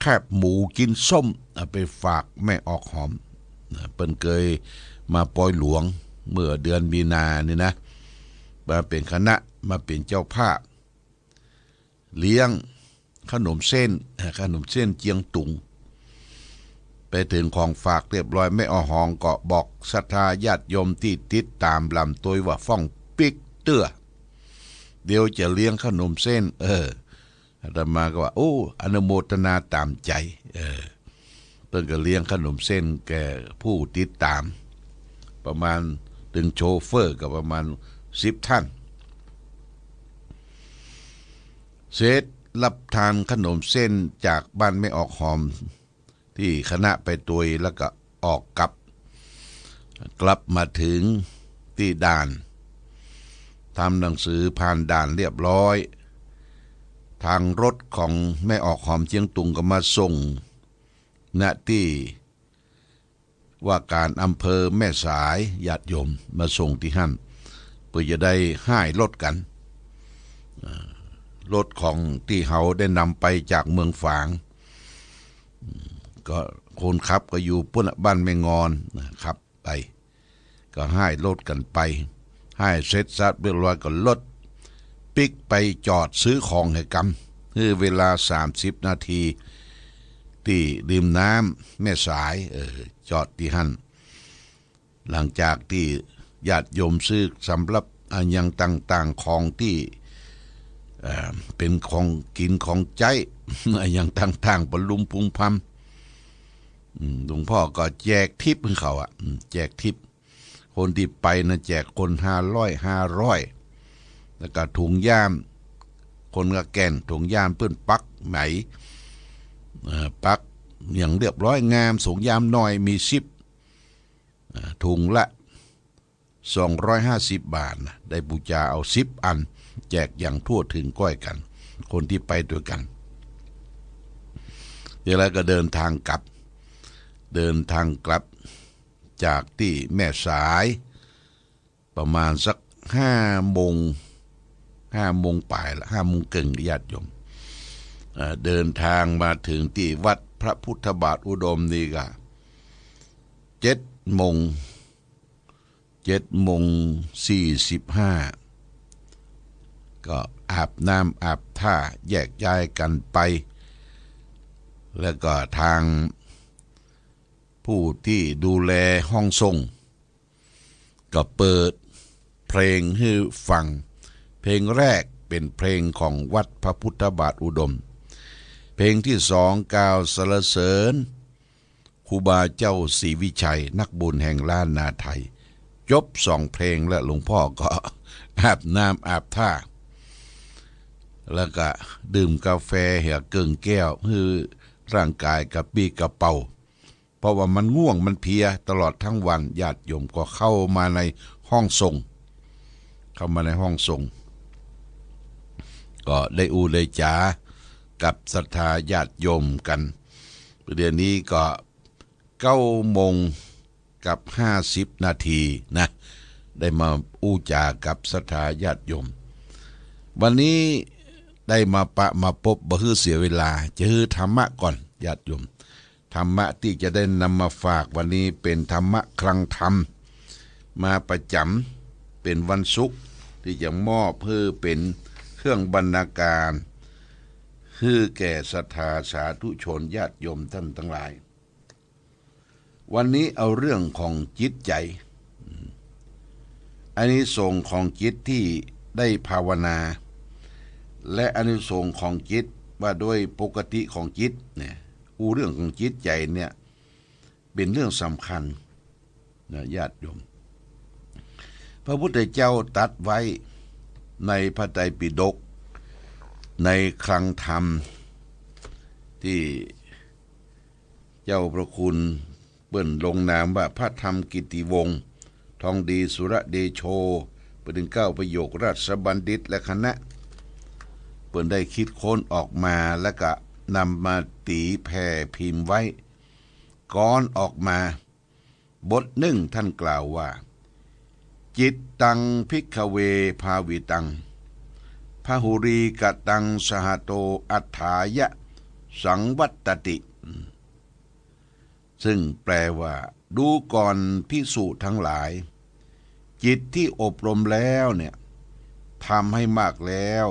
Speaker 1: แคบหมูกินส้มเอาไปฝากแม่ออกหอมเปิ้นเคยมาปอยหลวงเมื่อเดือนมีนานี่นะมาเป็นคณะมาเป็นเจ้าภาพเลี้ยงขนมเส้นเจียงตุงไปถึงของฝากเรียบร้อยไม่เอาหองก็บอกศรัทธาญาติโยมที่ติดตามลำตัวว่าฟ้องปิกเตื้อเดี๋ยวจะเลี้ยงขนมเส้นอาตมาก็ว่าโอ้อนุโมทนาตามใจเพิ่นก็เลี้ยงขนมเส้นแก่ผู้ติดตามประมาณถึงโชเฟอร์ก็ประมาณ10ท่านเสร็จรับทานขนมเส้นจากบ้านไม่ออกหอมที่คณะไปตุยแล้วก็ออกกลับมาถึงที่ด่านทำหนังสือผ่านด่านเรียบร้อยทางรถของแม่ออกหอมเจียงตุงก็มาส่งณที่ว่าการอำเภอแม่สายญาติโยมมาส่งที่หั่นเพื่อจะได้ให้รถกันรถของที่เขาได้นำไปจากเมืองฝางก็คนขับก็อยู่ปุ่นบ้านแม่งอนขับไปก็ให้รถกันไปให้เสร็จสับเรียบร้อยก็รถปิกไปจอดซื้อของให้กำคือเวลา30นาทีที่ริมน้ำแม่สายจอดที่หั่นหลังจากที่ญาติโยมซื้อสำหรับอย่างต่างๆของที่เป็นของกินของใจอย่างต่างๆบรรลุมพุงพำหลวงพ่อก็แจกทิปให้เขาแจกทิปคนที่ไปนะแจกคน500แล้วก็ถุงย่ามคนก็แก่นถุงย่ามเพื่อนปักไหมปักอย่างเรียบร้อยงามสูงยามน้อยมี10ถุงละ250 บาทนะได้บูชาเอา10อันแจกอย่างทั่วถึงก้อยกันคนที่ไปด้วยกันเดี๋ยวแล้วก็เดินทางกลับจากที่แม่สายประมาณสัก5 โมงปลายละ5 โมงครึ่งญาติโยมเดินทางมาถึงที่วัดพระพุทธบาทอุดมนี่ก็7 โมง 7:45ก็อาบน้ำอาบท่าแยกย้ายกันไปแล้วก็ทางผู้ที่ดูแลห้องทรงก็เปิดเพลงให้ฟังเพลงแรกเป็นเพลงของวัดพระพุทธบาทอุดมเพลงที่2กล่าวสรรเสริญครูบาเจ้าศรีวิชัยนักบุญแห่งล้านนาไทยจบ2 เพลงและหลวงพ่อก็อาบน้ำอาบท่าแล้วก็ดื่มกาแฟเหี่ยเกิงแก้วให้ร่างกายกระปี้กระเป๋าเพราะว่ามันง่วงมันเพลียตลอดทั้งวันญาติโยมก็เข้ามาในห้องทรงก็ได้ได้จากับศรัทธาญาติโยมกันเดือนนี้ก็9:50 นาทีนะได้มาจากับศรัทธาญาติโยมวันนี้ได้มาพบบ่ฮื้อเสียเวลาจะฮื้อธรรมะก่อนญาติโยมธรรมะที่จะได้นำมาฝากวันนี้เป็นธรรมะคลังธรรมมาประจำเป็นวันศุกร์ที่จะมอบเพื่อเป็นเครื่องบรรณาการคือแก่ศรัทธาสาธุชนญาติโยมท่านทั้งหลายวันนี้เอาเรื่องของจิตใจอานิสงส์ของจิตที่ได้ภาวนาและอานิสงส์ของจิตว่าโดยปกติของจิตเนี่ยเรื่องของจิตใจเนี่ยเป็นเรื่องสำคัญนะญาติโยมพระพุทธเจ้าตรัสไว้ในพระไตรปิฎกในคลังธรรมที่เจ้าพระคุณเปิ้นลงนามว่าพระธรรมกิตติวงศ์ทองดีสุรเดโชประถึง9 ประโยคราชบัณฑิตและคณะเปิ้นได้คิดค้นออกมาแล้วก็นำมาตีแผ่พิมพ์ไว้ก้อนออกมา บทหนึ่งท่านกล่าวว่าจิตตังภิกขเวภาวิตังพหุรีกตังสหโตอัฏฐายะสังวัตติซึ่งแปลว่าดูก่อนภิกษุทั้งหลายจิตที่อบรมแล้วเนี่ยทำให้มากแล้ว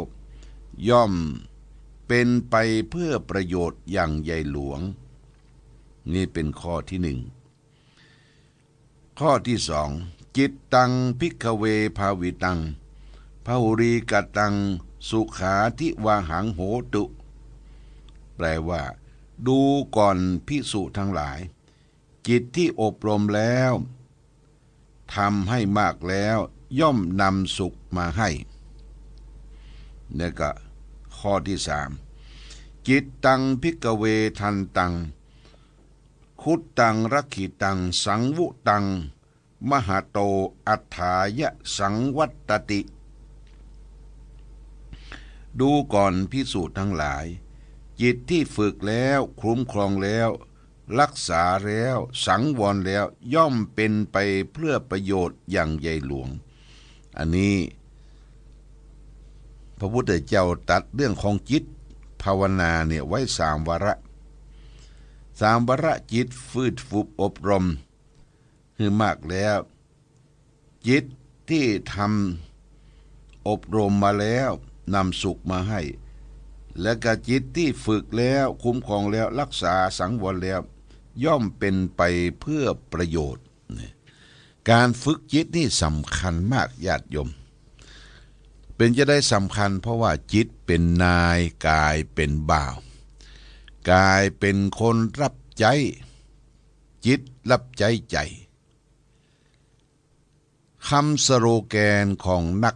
Speaker 1: ย่อมเป็นไปเพื่อประโยชน์อย่างใหญ่หลวงนี่เป็นข้อที่หนึ่งข้อที่สองจิตตังภิกขเวภาวิตังพหุรีกตังสุขาทิวาหังโหตุแปลว่าดูก่อนภิกษุทั้งหลายจิตที่อบรมแล้วทำให้มากแล้วย่อมนำสุขมาให้นี่ก็ข้อที่สามจิตตังภิกขเวทันตังคุตตังรักขิตังสังวุตังมหาโตอัฏฐายะสังวัตติดูก่อนภิกษุทั้งหลายจิตที่ฝึกแล้วคุ้มครองแล้วรักษาแล้วสังวรแล้วย่อมเป็นไปเพื่อประโยชน์อย่างใหญ่หลวงอันนี้พระพุทธเจ้าตัดเรื่องของจิตภาวนาเนี่ยไว้3 วาระ3 วาระจิตฟืดฝึกอบรมคือมากแล้วจิตที่ทำอบรมมาแล้วนำสุขมาให้และก็จิตที่ฝึกแล้วคุ้มครองแล้วรักษาสังวรแล้วย่อมเป็นไปเพื่อประโยชน์การฝึกจิตนี่สำคัญมากญาติโยมเป็นจะได้สำคัญเพราะว่าจิตเป็นนายกายเป็นบ่าวกายเป็นคนรับใจจิตรับใจใจคำสโลแกนของนัก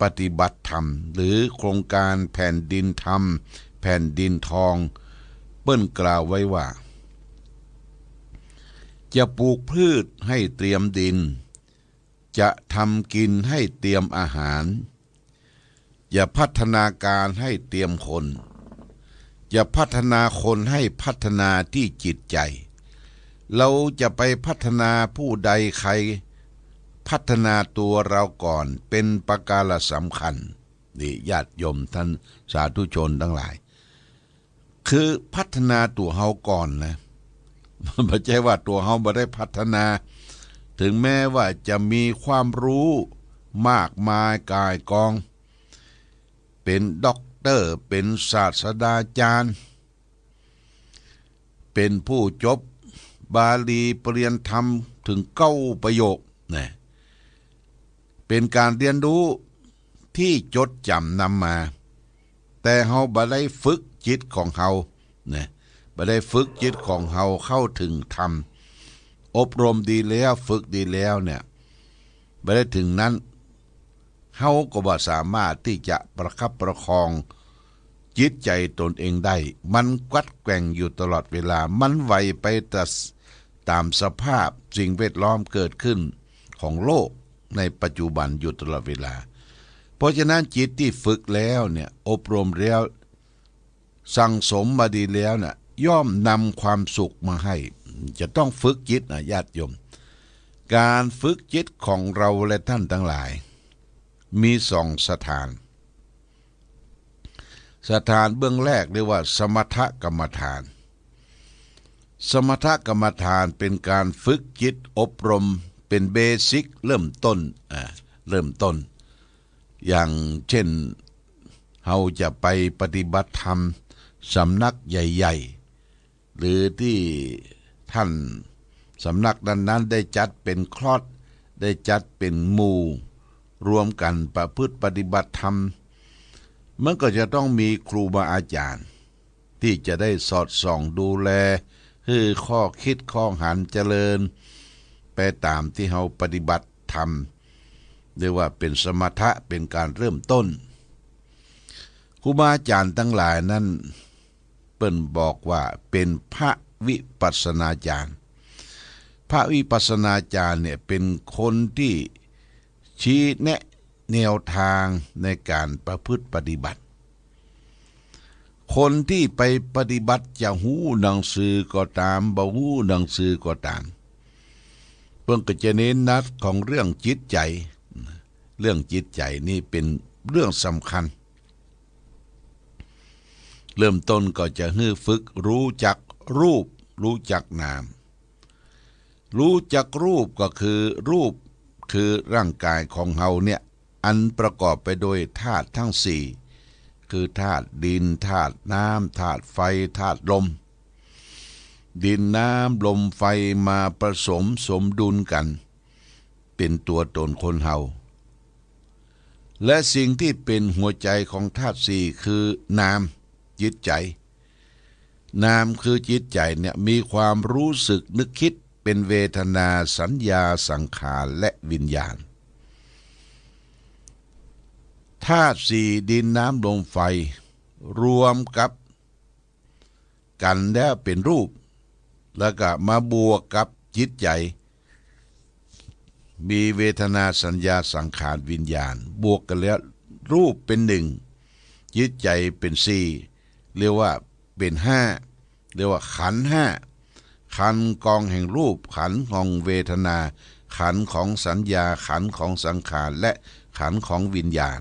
Speaker 1: ปฏิบัติธรรมหรือโครงการแผ่นดินธรรมแผ่นดินทองเปิ้นกล่าวไว้ว่าจะปลูกพืชให้เตรียมดินจะทำกินให้เตรียมอาหารอย่าพัฒนาการให้เตรียมคนอย่าพัฒนาคนให้พัฒนาที่จิตใจเราจะไปพัฒนาผู้ใดใครพัฒนาตัวเราก่อนเป็นประการสำคัญนี่ญาติโยมท่านสาธุชนทั้งหลายคือพัฒนาตัวเฮาก่อนนะไม่ใช่ว่าตัวเฮาไม่ได้พัฒนาถึงแม้ว่าจะมีความรู้มากมายกายกองเป็นด็อกเตอร์เป็นศาสตราจารย์เป็นผู้จบบาลีปริญญาธรรมถึง9 ประโยคนะเป็นการเรียนรู้ที่จดจำนำมาแต่เฮาบ่ได้ฝึกจิตของเฮานะบ่ได้ฝึกจิตของเฮาเข้าถึงธรรมอบรมดีแล้วฝึกดีแล้วเนี่ยบ่ได้ถึงนั้นเฮาก็บ่สามารถที่จะประคับประคองจิตใจตนเองได้มันกัดแกว่งอยู่ตลอดเวลามันไหวไปตามสภาพสิ่งแวดล้อมเกิดขึ้นของโลกในปัจจุบันอยู่ตลอดเวลาเพราะฉะนั้นจิตที่ฝึกแล้วเนี่ยอบรมแล้วสั่งสมมาดีแล้วน่ะย่อมนำความสุขมาให้จะต้องฝึกจิตนะญาติโยมการฝึกจิตของเราและท่านทั้งหลายมี2 สถานเบื้องแรกเรียกว่าสมถกรรมฐานสมถกรรมฐานเป็นการฝึกจิตอบรมเป็นเบสิกเริ่มต้นอย่างเช่นเฮาจะไปปฏิบัติธรรมสำนักใหญ่ๆหรือที่ท่านสำนักนั้นๆได้จัดเป็นคลอสได้จัดเป็นหมู่รวมกันประพฤติปฏิบัติธรรมมันก็จะต้องมีครูบาอาจารย์ที่จะได้สอดส่องดูแลให้ข้อคิดข้อหันเจริญไปตามที่เฮาปฏิบัติธรรมเรียกว่าเป็นสมถะเป็นการเริ่มต้นครูบาอาจารย์ทั้งหลายนั้นเปิ้นบอกว่าเป็นพระวิปัสสนาจารย์พระวิปัสสนาจารย์เนี่ยเป็นคนที่ชี้แนะแนวทางในการประพฤติปฏิบัติคนที่ไปปฏิบัติจะหู้หนังสือก็ตามบ่หู้หนังสือก็ตาม พิ่งก็จะเน้นนัดของเรื่องจิตใจเรื่องจิตใจนี่เป็นเรื่องสำคัญเริ่มต้นก็จะให้ฝึกรู้จักรูปรู้จักนามรู้จักรูปก็คือรูปคือร่างกายของเฮาเนี่ยอันประกอบไปโดยธาตุทั้งสี่คือธาตุดินธาตุน้ำธาตุไฟธาตุลมดินน้ำลมไฟมาผสมสมดุลกันเป็นตัวตนคนเฮาและสิ่งที่เป็นหัวใจของธาตุสี่คือนามจิตใจนามคือจิตใจเนี่ยมีความรู้สึกนึกคิดเป็นเวทนาสัญญาสังขารและวิญญาณธาตุสี่ดินน้ำลมไฟรวมกับกันแล้วเป็นรูปแล้วก็มาบวกกับจิตใจมีเวทนาสัญญาสังขารวิญญาณบวกกันแล้วรูปเป็นหนึ่งจิตใจเป็นสี่เรียกว่าเป็นห้าเรียกว่าขันธ์ห้าขันธ์กองแห่งรูปขันธ์ของเวทนาขันธ์ของสัญญาขันธ์ของสังขารและขันธ์ของวิญญาณ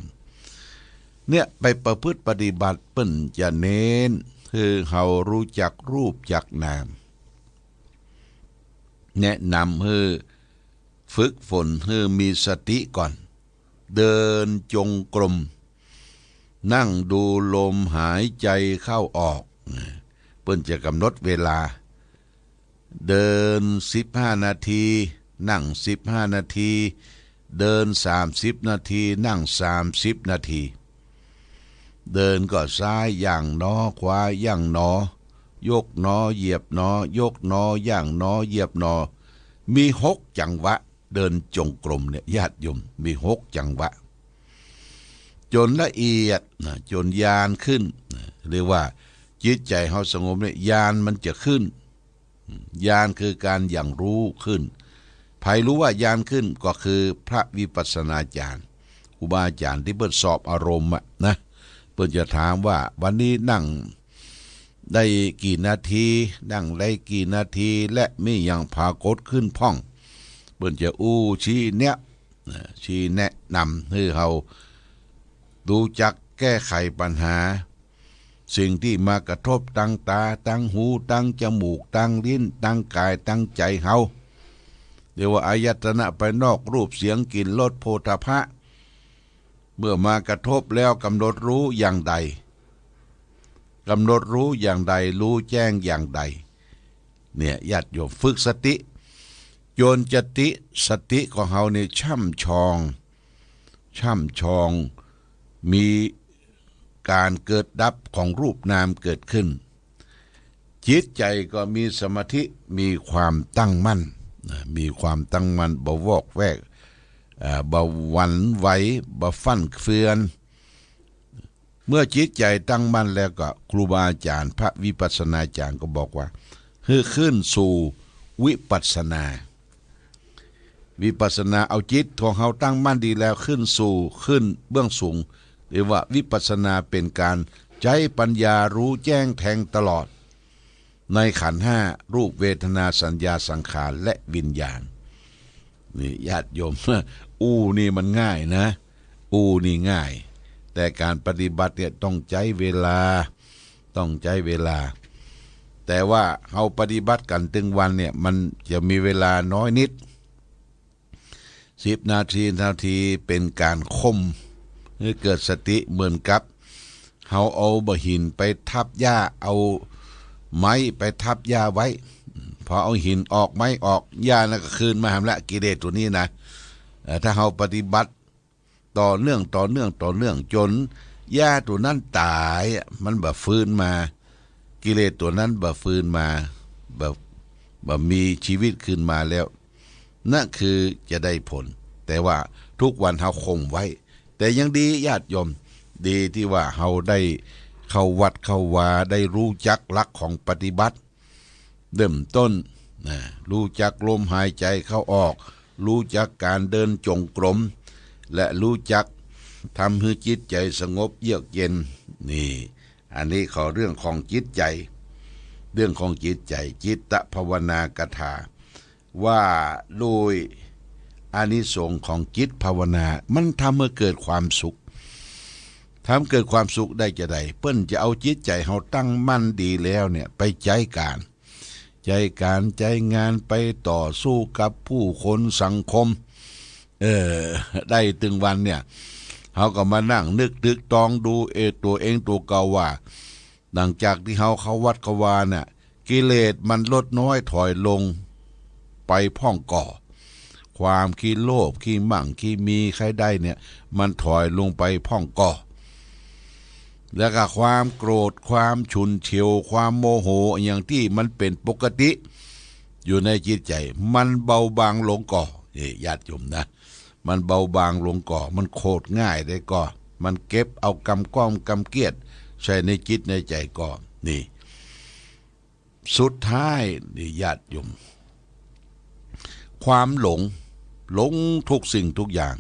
Speaker 1: เนี่ยไปประพฤติปฏิบัติเปิ้นจะเน้นคือเฮารู้จักรูปจักนามแนะนำให้ฝึกฝนให้มีสติก่อนเดินจงกรมนั่งดูลมหายใจเข้าออกเปิ้นจะกำหนดเวลาเดิน15นาทีนั่ง15นาทีเดิน30นาทีนั่ง30นาทีเดินก็ซ้ายย่างหนอขวาย่างหนอยกหนอเหยียบหนอยกหนอย่างหนอเหยียบหนอมี6จังหวะเดินจงกรมเนี่ยญาติโยมมี6จังหวะจนละเอียดจนญาณขึ้นเรียกว่าจิตใจเฮาสงบเนี่ยญาณมันจะขึ้นญาณคือการอย่างรู้ขึ้นใครรู้ว่าญาณขึ้นก็คือพระวิปัสสนาจารย์ครูบาอาจารย์ที่เปิดสอบอารมณ์นะเปิดจะถามว่าวันนี้นั่งได้กี่นาทีนั่งได้กี่นาทีและมีอย่างปรากฏขึ้นพ่องเปิดจะชี้แนะนำให้เรารู้จักแก้ไขปัญหาสิ่งที่มากระทบตั้งตาตั้งหูตั้งจมูกตั้งลิ้นตั้งกายตั้งใจเฮาเรียกว่าอายตนะไปนอกรูปเสียงกลิ่นรสโผฏฐัพพะเมื่อมากระทบแล้วกำหนดรู้อย่างใดกำหนดรู้อย่างใดรู้แจ้งอย่างใดเนี่ยญาติโยมฝึกสติโยนสติของเฮาเนี่ยช่ำชองมีการเกิดดับของรูปนามเกิดขึ้นจิตใจก็มีสมาธิมีความตั้งมั่นบ่วอกแวกบ่หวั่นไหวบ่ฟั่นเฟือนเมื่อจิตใจตั้งมั่นแล้วก็ครูบาอาจารย์พระวิปัสสนาจารย์ก็บอกว่าให้ขึ้นสู่วิปัสสนาเอาจิตของเฮาตั้งมั่นดีแล้วขึ้นเบื้องสูงเรียกว่าวิปัสสนาเป็นการใช้ปัญญารู้แจ้งแทงตลอดในขันธ์ห้ารูปเวทนาสัญญาสังขารและวิญญาณนี่ญาติโยมนี่มันง่ายนะนี่ง่ายแต่การปฏิบัติเนี่ยต้องใช้เวลาแต่ว่าเราปฏิบัติกันตึงวันเนี่ยมันจะมีเวลาน้อยนิด10นาทีเป็นการคมให้เกิดสติเหมือนกับเฮาเอาบะหินไปทับหญ้าเอาไม้ไปทับหญ้าไว้พอเอาหินออกไม้ออกหญ้านั่นก็คืนมาหามละกิเลสตัวนี้นะถ้าเฮาปฏิบัติต่อเนื่องจนหญ้าตัวนั้นตายมันบ่ฟื้นมากิเลสตัวนั้นบ่ฟื้นมาบ่มีชีวิตขึ้นมาแล้วนั่นคือจะได้ผลแต่ว่าทุกวันเฮาคงไว้แต่ยังดีญาติโยมดีที่ว่าเฮาได้เข้าวัดเข้าวาได้รู้จักหลักของปฏิบัติเริ่มต้นรู้จักลมหายใจเข้าออกรู้จักการเดินจงกรมและรู้จักทำให้จิตใจสงบเยือกเย็นนี่อันนี้ขอเรื่องของจิตใจจิตตภาวนากถา ว่าโดยอานิสงส์ของจิตภาวนามันทำให้เกิดความสุขทำเกิดความสุขได้จะได้เปิ้นจะเอาจิตใจเฮาตั้งมั่นดีแล้วเนี่ยไปใจงานไปต่อสู้กับผู้คนสังคมได้ถึงวันเนี่ยเฮาก็มานั่งนึกตึกตองดูตัวเองตัวเก่าว่าหลังจากที่เฮาเข้าวัดเข้าวาน่ะกิเลสมันลดน้อยถอยลงไปพ่องก่อความขี้โลภขี้มั่งขี้มีใครได้เนี่ยมันถอยลงไปพ่องก่อแล้วก็ความโกรธความฉุนเฉียวความโมโหอย่างที่มันเป็นปกติอยู่ในจิตใจมันเบาบางลงก่อญาติโยมนะมันเบาบางลงก่อมันโคตรง่ายได้ก่อมันเก็บเอากำก้อมกำเกียดใส่ในจิตในใจก่อนี่สุดท้ายนี่ญาติโยมความหลงทุกสิ่งทุกอย่าง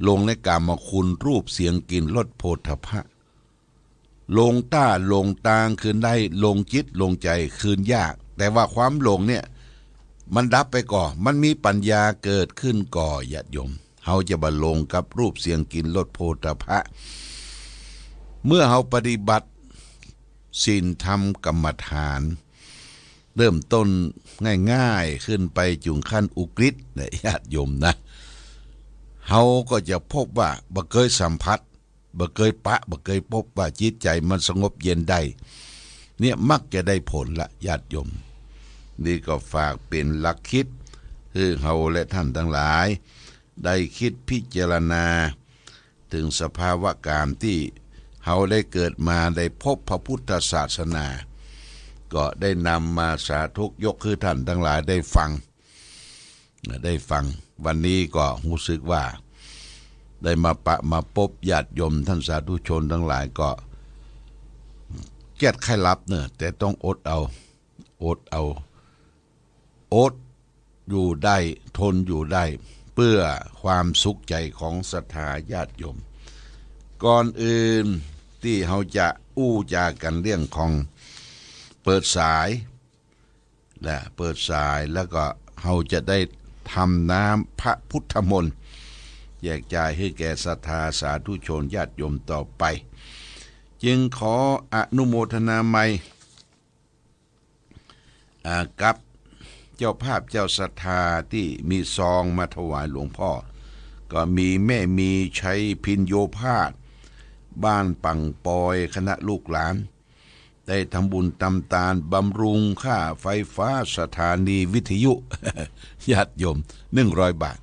Speaker 1: หลงในกามคุณรูปเสียงกลิ่นรสโผฏฐัพพะหลงตางคืนได้หลงจิตหลงใจคืนยากแต่ว่าความหลงเนี่ยมันดับไปก่อนมันมีปัญญาเกิดขึ้นก่อญาติโยมเฮาจะบรรลงกับรูปเสียงกลิ่นรสโผฏฐัพพะเมื่อเฮาปฏิบัติศีลธรรมกรรมฐานเริ่มต้นง่ายๆขึ้นไปจุงขั้นอุกฤษเนี่ยญาติโยมนะเฮาก็จะพบว่าบ่เคยสัมผัสบ่เคยบ่เคยพบว่าจิตใจมันสงบเย็นได้เนี่ยมักจะได้ผลละญาติโยมนี่ก็ฝากเป็นหลักคิดคือเฮาและท่านทั้งหลายได้คิดพิจารณาถึงสภาวะกามที่เฮาได้เกิดมาได้พบพระพุทธศาสนาก็ได้นำมาสาธุยกคือท่านทั้งหลายได้ฟังวันนี้ก็รู้สึกว่าได้มาพบญาติโยมท่านสาธุชนทั้งหลายก็แก้ไขลับเนอะแต่ต้องอดอยู่ได้ทนอยู่ได้เพื่อความสุขใจของศรัทธาญาติโยมก่อนอื่นที่เฮาจะจากันเรื่องของเปิดสายแล้วก็เฮาจะได้ทำน้ำพระพุทธมนต์แจกจ่ายให้แก่ศรัทธาสาธุชนญาติโยมต่อไปจึงขออนุโมทนาใหม่กับเจ้าภาพเจ้าศรัทธาที่มีซองมาถวายหลวงพ่อก็มีแม่มีชัยพินโยภาสบ้านปังปอยคณะลูกหลานได้ทำบุญตำตาลบำรุงค่าไฟฟ้าสถานีวิทยุ ญาติโยม100 บาท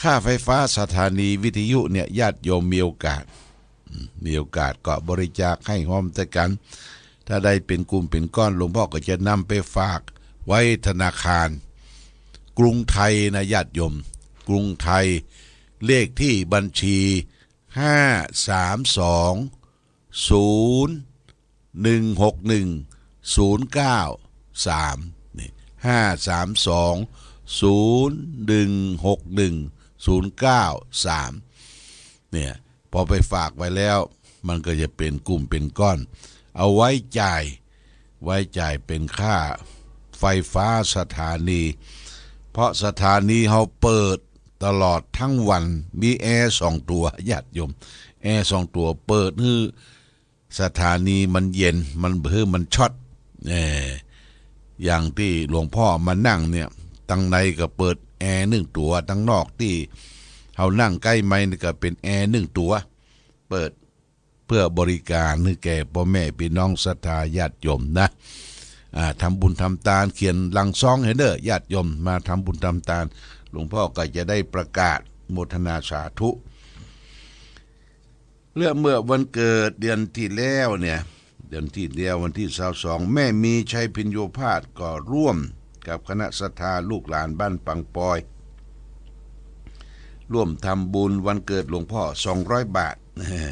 Speaker 1: ค่าไฟฟ้าสถานีวิทยุเนี่ยญาติโยมมีโอกาสก็บริจาคให้พร้อมแต่กันถ้าได้เป็นกลุ่มเป็นก้อนหลวงพ่อก็จะนำไปฝากไว้ธนาคารกรุงไทยนะญาติโยมกรุงไทยเลขที่บัญชี532016109นี่532016109เนี่ยพอไปฝากไว้แล้วมันก็จะเป็นกลุ่มเป็นก้อนเอาไว้จ่ายเป็นค่าไฟฟ้าสถานีเพราะสถานีเขาเปิดตลอดทั้งวันมีแอร์2 ตัวญาติโยมแอร์2 ตัวเปิดให้สถานีมันเย็นมันช็อตอย่างที่หลวงพ่อมานั่งเนี่ยตั้งในก็เปิดแอร์1 ตัวตั้งนอกที่เขานั่งใกล้ไม้นี่ก็เป็นแอร์1 ตัวเปิดเพื่อบริการให้แก่พ่อแม่พี่น้องศรัทธาญาติโยมนะทำบุญทำทานเขียนหลังซองให้เด้อญาติโยมมาทำบุญทำทานหลวงพ่อก็จะได้ประกาศโมทนาสาธุเมื่อวันเกิดเดือนที่แล้ววันที่22แม่มีชัยพินโยภาสก็ร่วมกับคณะศรัทธาลูกหลานบ้านปังปอยร่วมทำบุญวันเกิดหลวงพ่อ200 บาท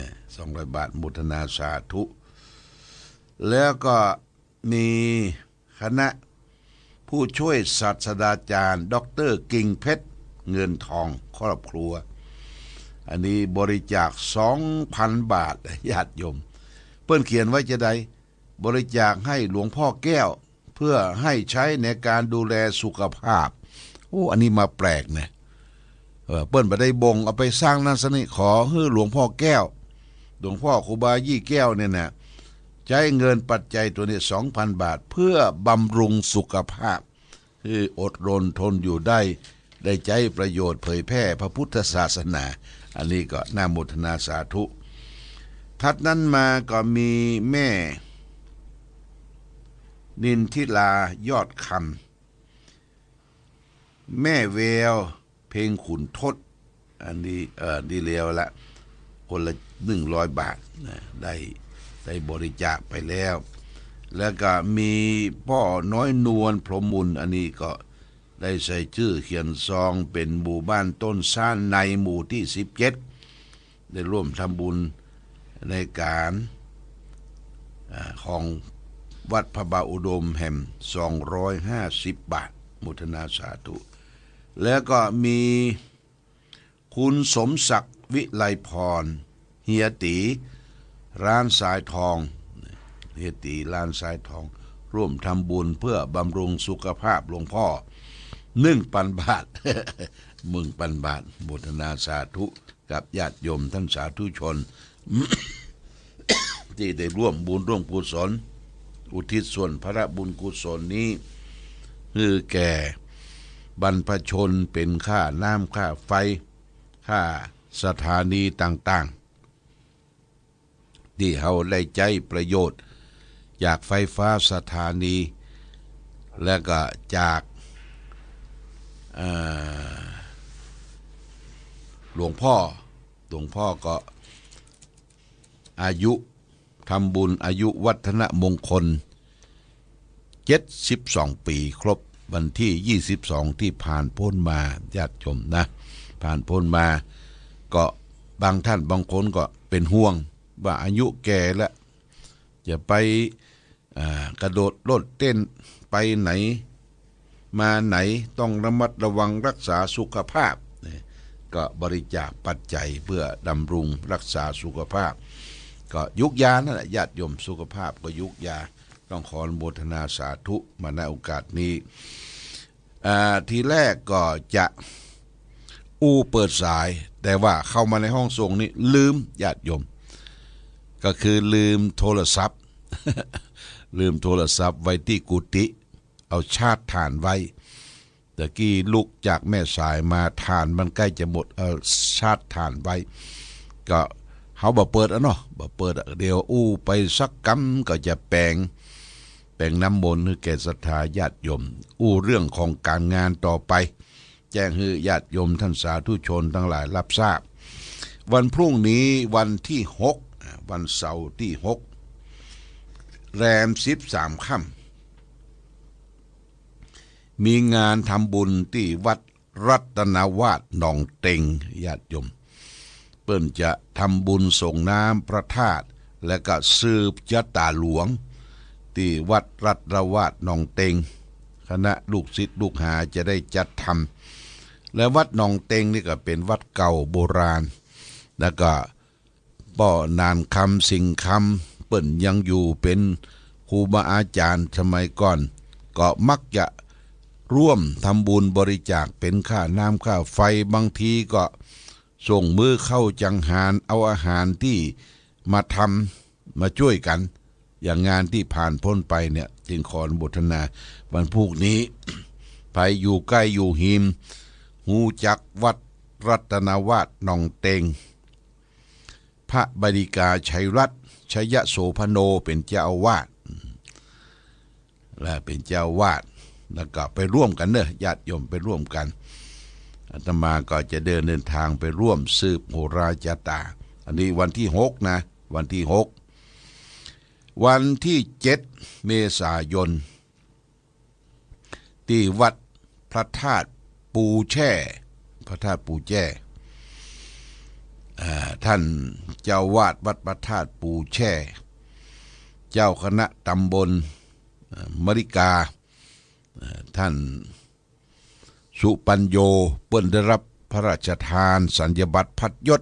Speaker 1: 200 บาทโมทนาสาธุแล้วก็มีคณะผู้ช่วยศาสตราจารย์ดร.กิ่งเพชรเงินทองครอบครัวอันนี้บริจาค 2,000 บาทญาติโยมเพิ่นเขียนไว้จะได้บริจาคให้หลวงพ่อแก้วเพื่อให้ใช้ในการดูแลสุขภาพ โอ้อันนี้มาแปลกนะเปิ้นไปได้บงเอาไปสร้างนั่นสนิขอให้หลวงพ่อแก้วหลวงพ่อครูบายี่แก้วเนี่ยนะใช้เงินปัจจัยตัวนี้ 2,000 บาทเพื่อบำรุงสุขภาพคืออดรนทนอยู่ได้ใจประโยชน์เผยแพร่พระพุทธศาสนาอันนี้ก็น่าโมทนาสาธุทัดนั้นมาก็มีแม่นินทิลายอดคำแม่แววเพลงขุนทดอันนี้ดีเลียวละคนละ100 บาทนะได้บริจาคไปแล้วแล้วก็มีพ่อน้อยนวลพรหมมุนอันนี้ก็ได้ใส่ชื่อเขียนซองเป็นหมู่บ้านต้นซ่านในหมู่ที่17ได้ร่วมทำบุญในการของวัดพระบาอุดมแห่ม250 บาทมุทนาสาธุแล้วก็มีคุณสมศักดิ์วิไลพรเฮียตีร้านสายทองเฮียตีร้านสายทองร่วมทำบุญเพื่อบำรุงสุขภาพหลวงพ่อ1,000 บาท1,000 บาทมุทนาสาธุกับญาติโยมท่านสาธุชน ที่ได้ร่วมบุญร่วมกุศลอุทิศส่วนพระบุญกุศลนี้คือแก่บรรพชนเป็นค่าน้ำค่าไฟค่าสถานีต่างๆที่เขาได้ใจประโยชน์จากไฟฟ้าสถานีและก็จากหลวงพ่อก็อายุทำบุญอายุวัฒนมงคล72 ปีครบวันที่22ที่ผ่านพ้นมาญาติโยมนะผ่านพ้นมาก็บางท่านบางคนก็เป็นห่วงว่าอายุแก่แล้วจะไปกระโดดโลดเต้นไปไหนมาไหนต้องระมัดระวังรักษาสุขภาพก็บริจาคปัจจัยเพื่อดำรุงรักษาสุขภาพก็ยุกยานั่นแหละญาติโยมสุขภาพก็ยุกยาต้องขออนุโมทนาสาธุมาในโอกาสนี้ทีแรกก็จะเปิดสายแต่ว่าเข้ามาในห้องส่งนี่ลืมญาติโยมก็คือลืมโทรศัพท์ ลืมโทรศัพท์ไว้ที่กุฏิเอาชาร์จถ่านไว้ตะกี้ลุกจากแม่สายมาถ่านมันใกล้จะหมดชาร์จถ่านไว้ก็เขาบ่เปิดเนาะบ่เปิดเดี๋ยวไปสักกำก็จะแปลงน้ำมนต์ให้แก่ศรัทธาญาติโยมเรื่องของการงานต่อไปแจ้งให้ญาติโยมท่านสาธุชนทั้งหลายรับทราบวันพรุ่งนี้วันที่6วันเสาร์ที่6แรม13 ค่ำมีงานทำบุญที่วัดรัตนวาสหนองเต็งญาติโยมเปิ้นจะทำบุญส่งน้ำพระธาตุและก็สืบชะตาหลวงที่วัดรัตนวาสหนองเต็งคณะลูกศิษย์ลูกหาจะได้จัดทำและวัดหนองเต็งนี่ก็เป็นวัดเก่าโบราณแล้วก็ป่อนานคำสิงคำเปิ้นยังอยู่เป็นครูบาอาจารย์สมัยก่อนก็มักจะร่วมทำบุญบริจาคเป็นค่าน้ำค่าไฟบางทีก็ส่งมือเข้าจังหารเอาอาหารที่มาทำมาช่วยกันอย่างงานที่ผ่านพ้นไปเนี่ยจึงขออนุโมทนาวันพรุ่งนี้ ไปอยู่ใกล้อยู่หิมหูจักวัดรัตนวาสหนองเต็งพระบดิกาชัยรัตน์ชยโสพโนเป็นเจ้าอาวาสและเป็นเจ้าอาวาสแล้วก็ไปร่วมกันเนอะญาติโยมไปร่วมกันอาตมาก็จะเดินทางไปร่วมสืบโหราจตาอันนี้วันที่6นะวันที่6วันที่7เมษายนที่วัดพระธาตุปูแช่พระธาตุปูแช่ท่านเจ้าวาดวัดพระธาตุปูแช่เจ้าคณะตำบลมริกาท่านสุปัญโยเปิ้นได้รับพระราชทานสัญญบัตรพัดยศ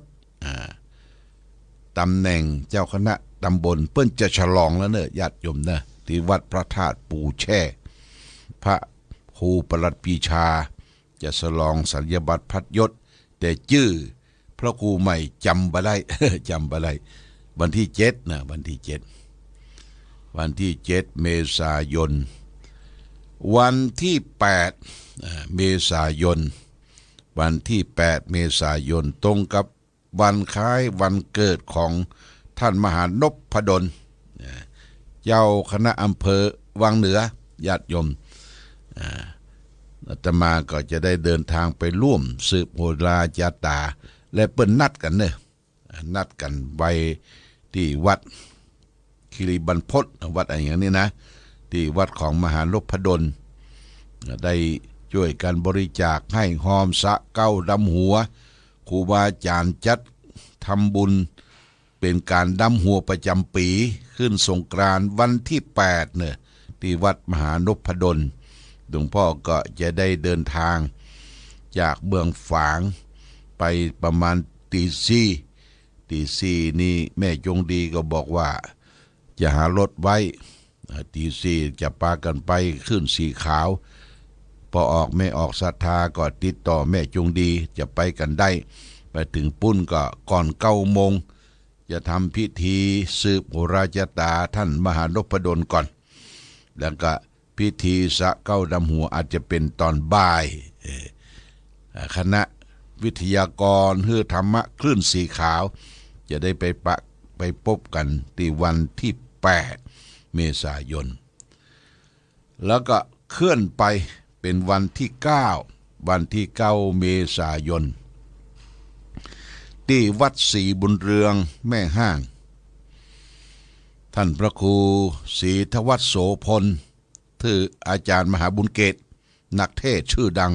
Speaker 1: ตำแหน่งเจ้าคณะตำบลเปิ้นจะฉลองแล้วเนอะญาติโยมนะที่วัดพระธาตุปูแช่พระครูประหลัดปีชา จะฉลองสัญญบัตรพัดยศแต่ชื่อพระครูใหม่จำบ่ได้ จำบ่ได้วันที่7นะวันที่7เมษายนวันที่8เมษายนวันที่8เมษายนตรงกับวันคล้ายวันเกิดของท่านมหานพดลเจ้าคณะอำเภอวังเหนือญาติโยมอาตมาก็จะได้เดินทางไปร่วมสืบโหราจาตาและเปิ้นนัดกันเนอะนัดกันไว้ที่วัดคีรีบรรพตวัดอะไรอย่างนี้นะที่วัดของมหานพดลได้ช่วยกันบริจาคให้หอมสะเก้าดำหัวครูบาอาจารย์จัดทำบุญเป็นการดำหัวประจำปีขึ้นสงกรานต์วันที่8เนี่ยที่วัดมหานพดลหลวงพ่อก็จะได้เดินทางจากเบืองฝางไปประมาณตีสี่นี่แม่จงดีก็บอกว่าจะหารถไว้ตีสี่จะพากันไปขึ้นสีขาวพอออกไม่ออกศรัทธาก็ติดต่อแม่จงดีจะไปกันได้ไปถึงปุ้นก็ก่อน9 โมงจะทำพิธีสืบโหราจตาท่านมหานพดลก่อนแล้วก็พิธีสะเก้าดำหัวอาจจะเป็นตอนบ่ายคณะวิทยากรเฮือธรรมะคลื่นสีขาวจะได้ไปพบกันที่วันที่8เมษายนแล้วก็เคลื่อนไปเป็นวันที่9เมษายนที่วัดศรีบุญเรืองแม่ห้างท่านพระครูศรีทวัฒน์โสพลคืออาจารย์มหาบุญเกตนักเทศชื่อดัง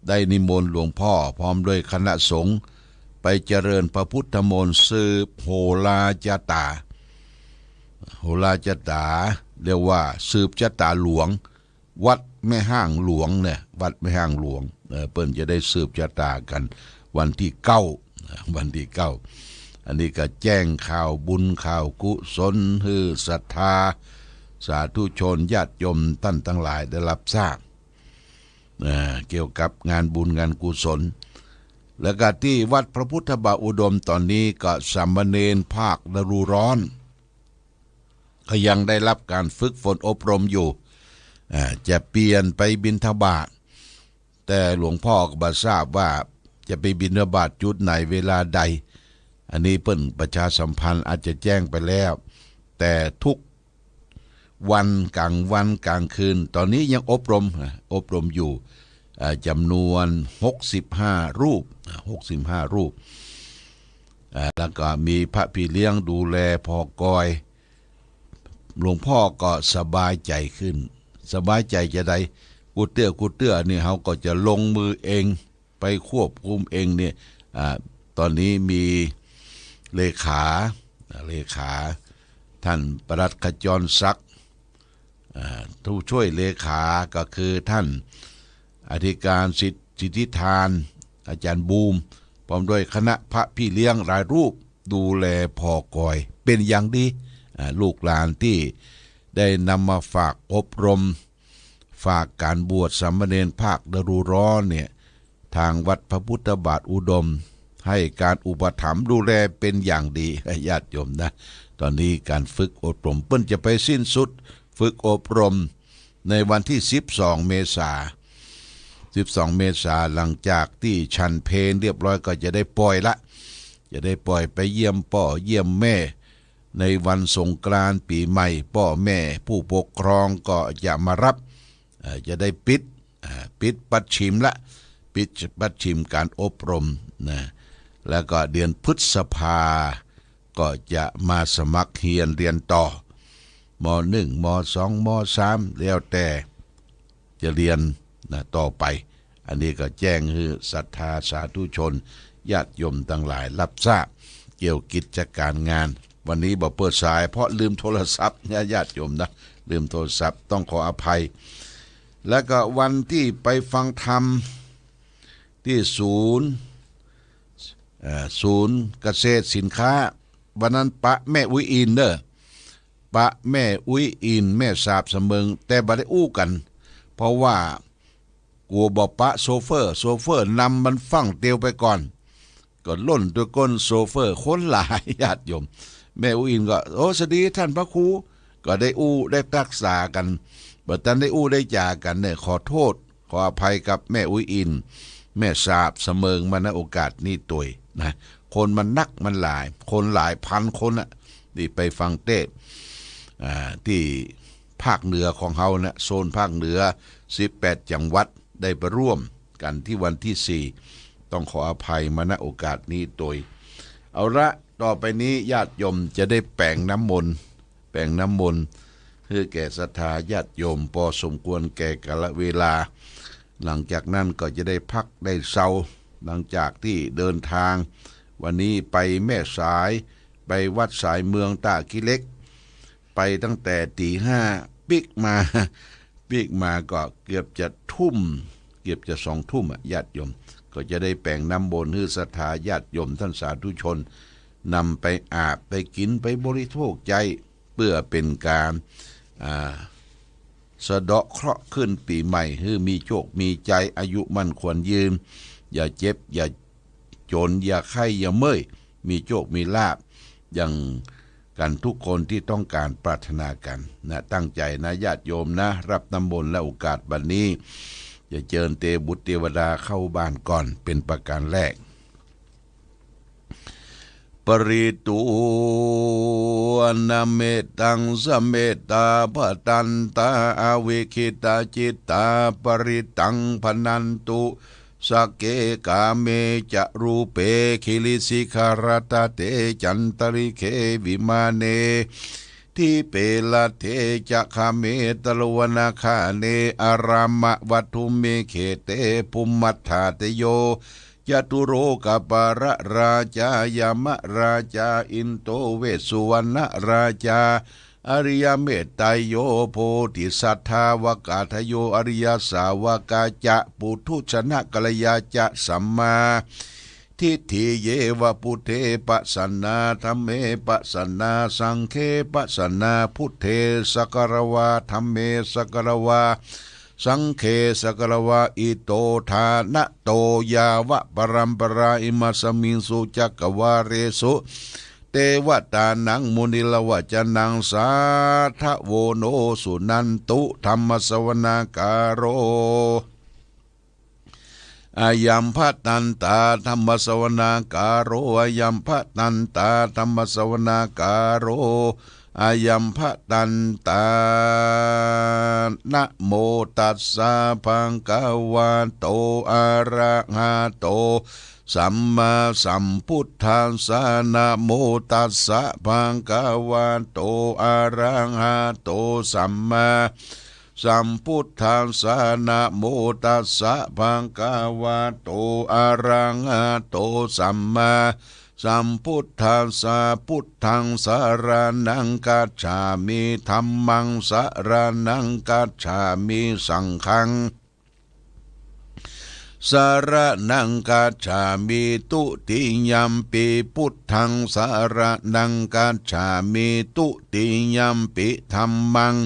Speaker 1: ได้นิมนต์หลวงพ่อพร้อมด้วยคณะสงฆ์ไปเจริญพระพุทธมนต์สืบโหราจตาเรียกว่าสืบชะตาหลวงวัดแม่ห้างหลวงเนี่ยวัดแม่ห้างหลวงเปิ้นจะได้สืบชะตากันวันที่9อันนี้ก็แจ้งข่าวบุญข่าวกุศลฮือศรัทธาสาธุชนญาติโยมท่านทั้งหลายได้รับทราบเกี่ยวกับงานบุญงานกุศลแล้วก็ที่วัดพระพุทธบาทอุดมตอนนี้ก็สามเณรภาคฤดูร้อนก็ยังได้รับการฝึกฝนอบรมอยู่จะเปลี่ยนไปบิณฑบาตแต่หลวงพ่อก็บ่ทราบว่าจะไปบิณฑบาตจุดไหนเวลาใดอันนี้เปิ้นประชาสัมพันธ์อาจจะแจ้งไปแล้วแต่ทุกวันกลางวันกลางคืนตอนนี้ยังอบรมอยู่จำนวน65 รูปแล้วก็มีพระพี่เลี้ยงดูแลพอกอยหลวงพ่อก็สบายใจขึ้นสบายใจจะได้กูเตื้อนี่เขาก็จะลงมือเองไปควบคุมเองเนี่ยตอนนี้มีเลขาท่านปลัดขจรศักดิ์ผู้ช่วยเลขาก็คือท่านอธิการสิทธิทานอาจารย์บูมพร้อมด้วยคณะพระพี่เลี้ยงหลายรูปดูแลพอกอยเป็นอย่างดีลูกหลานที่ได้นำมาฝากอบรมฝากการบวชสามเณรภาคฤดูร้อนเนี่ยทางวัดพระพุทธบาทอุดมให้การอุปถัมภ์ดูแลเป็นอย่างดีญาติโยมนะตอนนี้การฝึกอบรมเพิ่นจะไปสิ้นสุดฝึกอบรมในวันที่12 เมษายนหลังจากที่ฉันเพลเรียบร้อยก็จะได้ปล่อยไปเยี่ยมพ่อเยี่ยมแม่ในวันสงกรานต์ปีใหม่พ่อแม่ผู้ปกครองก็จะมารับจะได้ปิดปัดชิมการอบรมนะแล้วก็เดือนพฤษภาก็จะมาสมัครเรียนต่อม.1 ม.2 ม.3 แล้วแต่จะเรียนต่อไปอันนี้ก็แจ้งให้ศรัทธาสาธุชนญาติโยมทั้งหลายรับทราบเกี่ยวกิจการงานวันนี้บ่เปิดสายเพราะลืมโทรศัพท์ญาติโยมนะลืมโทรศัพท์ต้องขออภัยแล้วก็วันที่ไปฟังธรรมที่ศูนย์เกษตรสินค้าวันนั้นปะแม่อุ้ยอินปะแม่อุ้ยอินแม่สาบเสมิงแต่บ่ได้อู้กันเพราะว่า กลัวบ่ปะโซเฟอร์นำมันฟังเตียวไปก่อนก็ล่นด้วยก้นโซเฟอร์คนหลายญาติโยมแม่อุอินก็โอ้สวัสดีท่านพระครูก็ได้ได้ปรึกษากันบัดนั้นได้ได้จากันเนี่ยขอโทษขออภัยกับแม่อุอินแม่สาบเสมิงมาณโอกาสนี้ตัวยนะคนมันนักมันหลายคนหลายพันคนน่ะที่ไปฟังเทศที่ภาคเหนือของเฮานะโซนภาคเหนือ18จังหวัดได้ไปร่วมกันที่วันที่4ต้องขออภัยมาณโอกาสนี้ตัวยเอาละต่อไปนี้ญาติโยมจะได้แปลงน้ำมนต์คือแก่ศรัทธาญาติโยมพอสมควรแก่กาลเวลาหลังจากนั้นก็จะได้พักได้เซาหลังจากที่เดินทางวันนี้ไปแม่สายไปวัดสายเมืองตากิเล็กไปตั้งแต่ตี 5ปิกมาก็เกือบจะ2 ทุ่มญาติโยมก็จะได้แปลงน้ำมนต์ให้ศรัทธาญาติโยมท่านสาธุชนนำไปอาบไปกินไปบริโภคใจเพื่อเป็นการสะเดาะเคราะห์ขึ้นปีใหม่ให้มีโชคมีใจอายุมั่นควรยืนอย่าเจ็บอย่าจนอย่าไข้อย่าเมื่อยมีโชคมีลาภอย่างกันทุกคนที่ต้องการปรารถนากันนะตั้งใจนะญาติโยมนะรับน้ำมนต์และโอกาสบัดนี้อย่าเจิญเตบุตรเทวดาเข้าบ้านก่อนเป็นประการแรกปริตูนาเมตังสเมตตาปตันตาอวิคิตาจิตตาปริตังพนันตุสักเกกาเมจะรูเปคิลิสิคารตาเตจันตริเควิมาเนทิเปลเทจะคาเมตลวนาคาเนอารามะวัตุเมเขเตภุมมัฏฐาเตโยจตุโรกปาระราชายามะราชาอินโตเวสสุวรรณราชาอริยเมตไตโยโพธิสัทธาวกาทโยอริยสาวกาจะปุถุชนะกัลยาจะสัมมาทิฏฐิเยวะพุทเทปัสสนาธัมเมปัสสนาสังฆปัสสนาพุทเทสกรวาธัมเมสกรวาสังเคสกรวะอิโตทานะโตยาวะปรัมปราอิมัสมิงสุจักวาเรสุเตวตานังมุนิลวะจนังสาทะโวโนสุนันตุธรรมสวนาการโรอายัมภตันตาธรรมสวนาการโรอายัมภตันตาธรรมสวนาการโรอายัมภตันตานะโมตัสสะภะคะวะโตอะระหะโตสัมมาสัมพุทธัสสะนะโมตัสสะภะคะวะโตอะระหะโตสัมมาสัมพุทธัสสะนะโมตัสสะภะคะวะโตอะระหะโตสัมมาสัมพุทธัสสะพุทธังสรณังกัจฉามิธัมมังสรณังกัจฉามิสังฆังสรณังกัจฉามิตุติยัมปิพุทธังสรณังกัจฉามิตุติยัมปิธัมมัง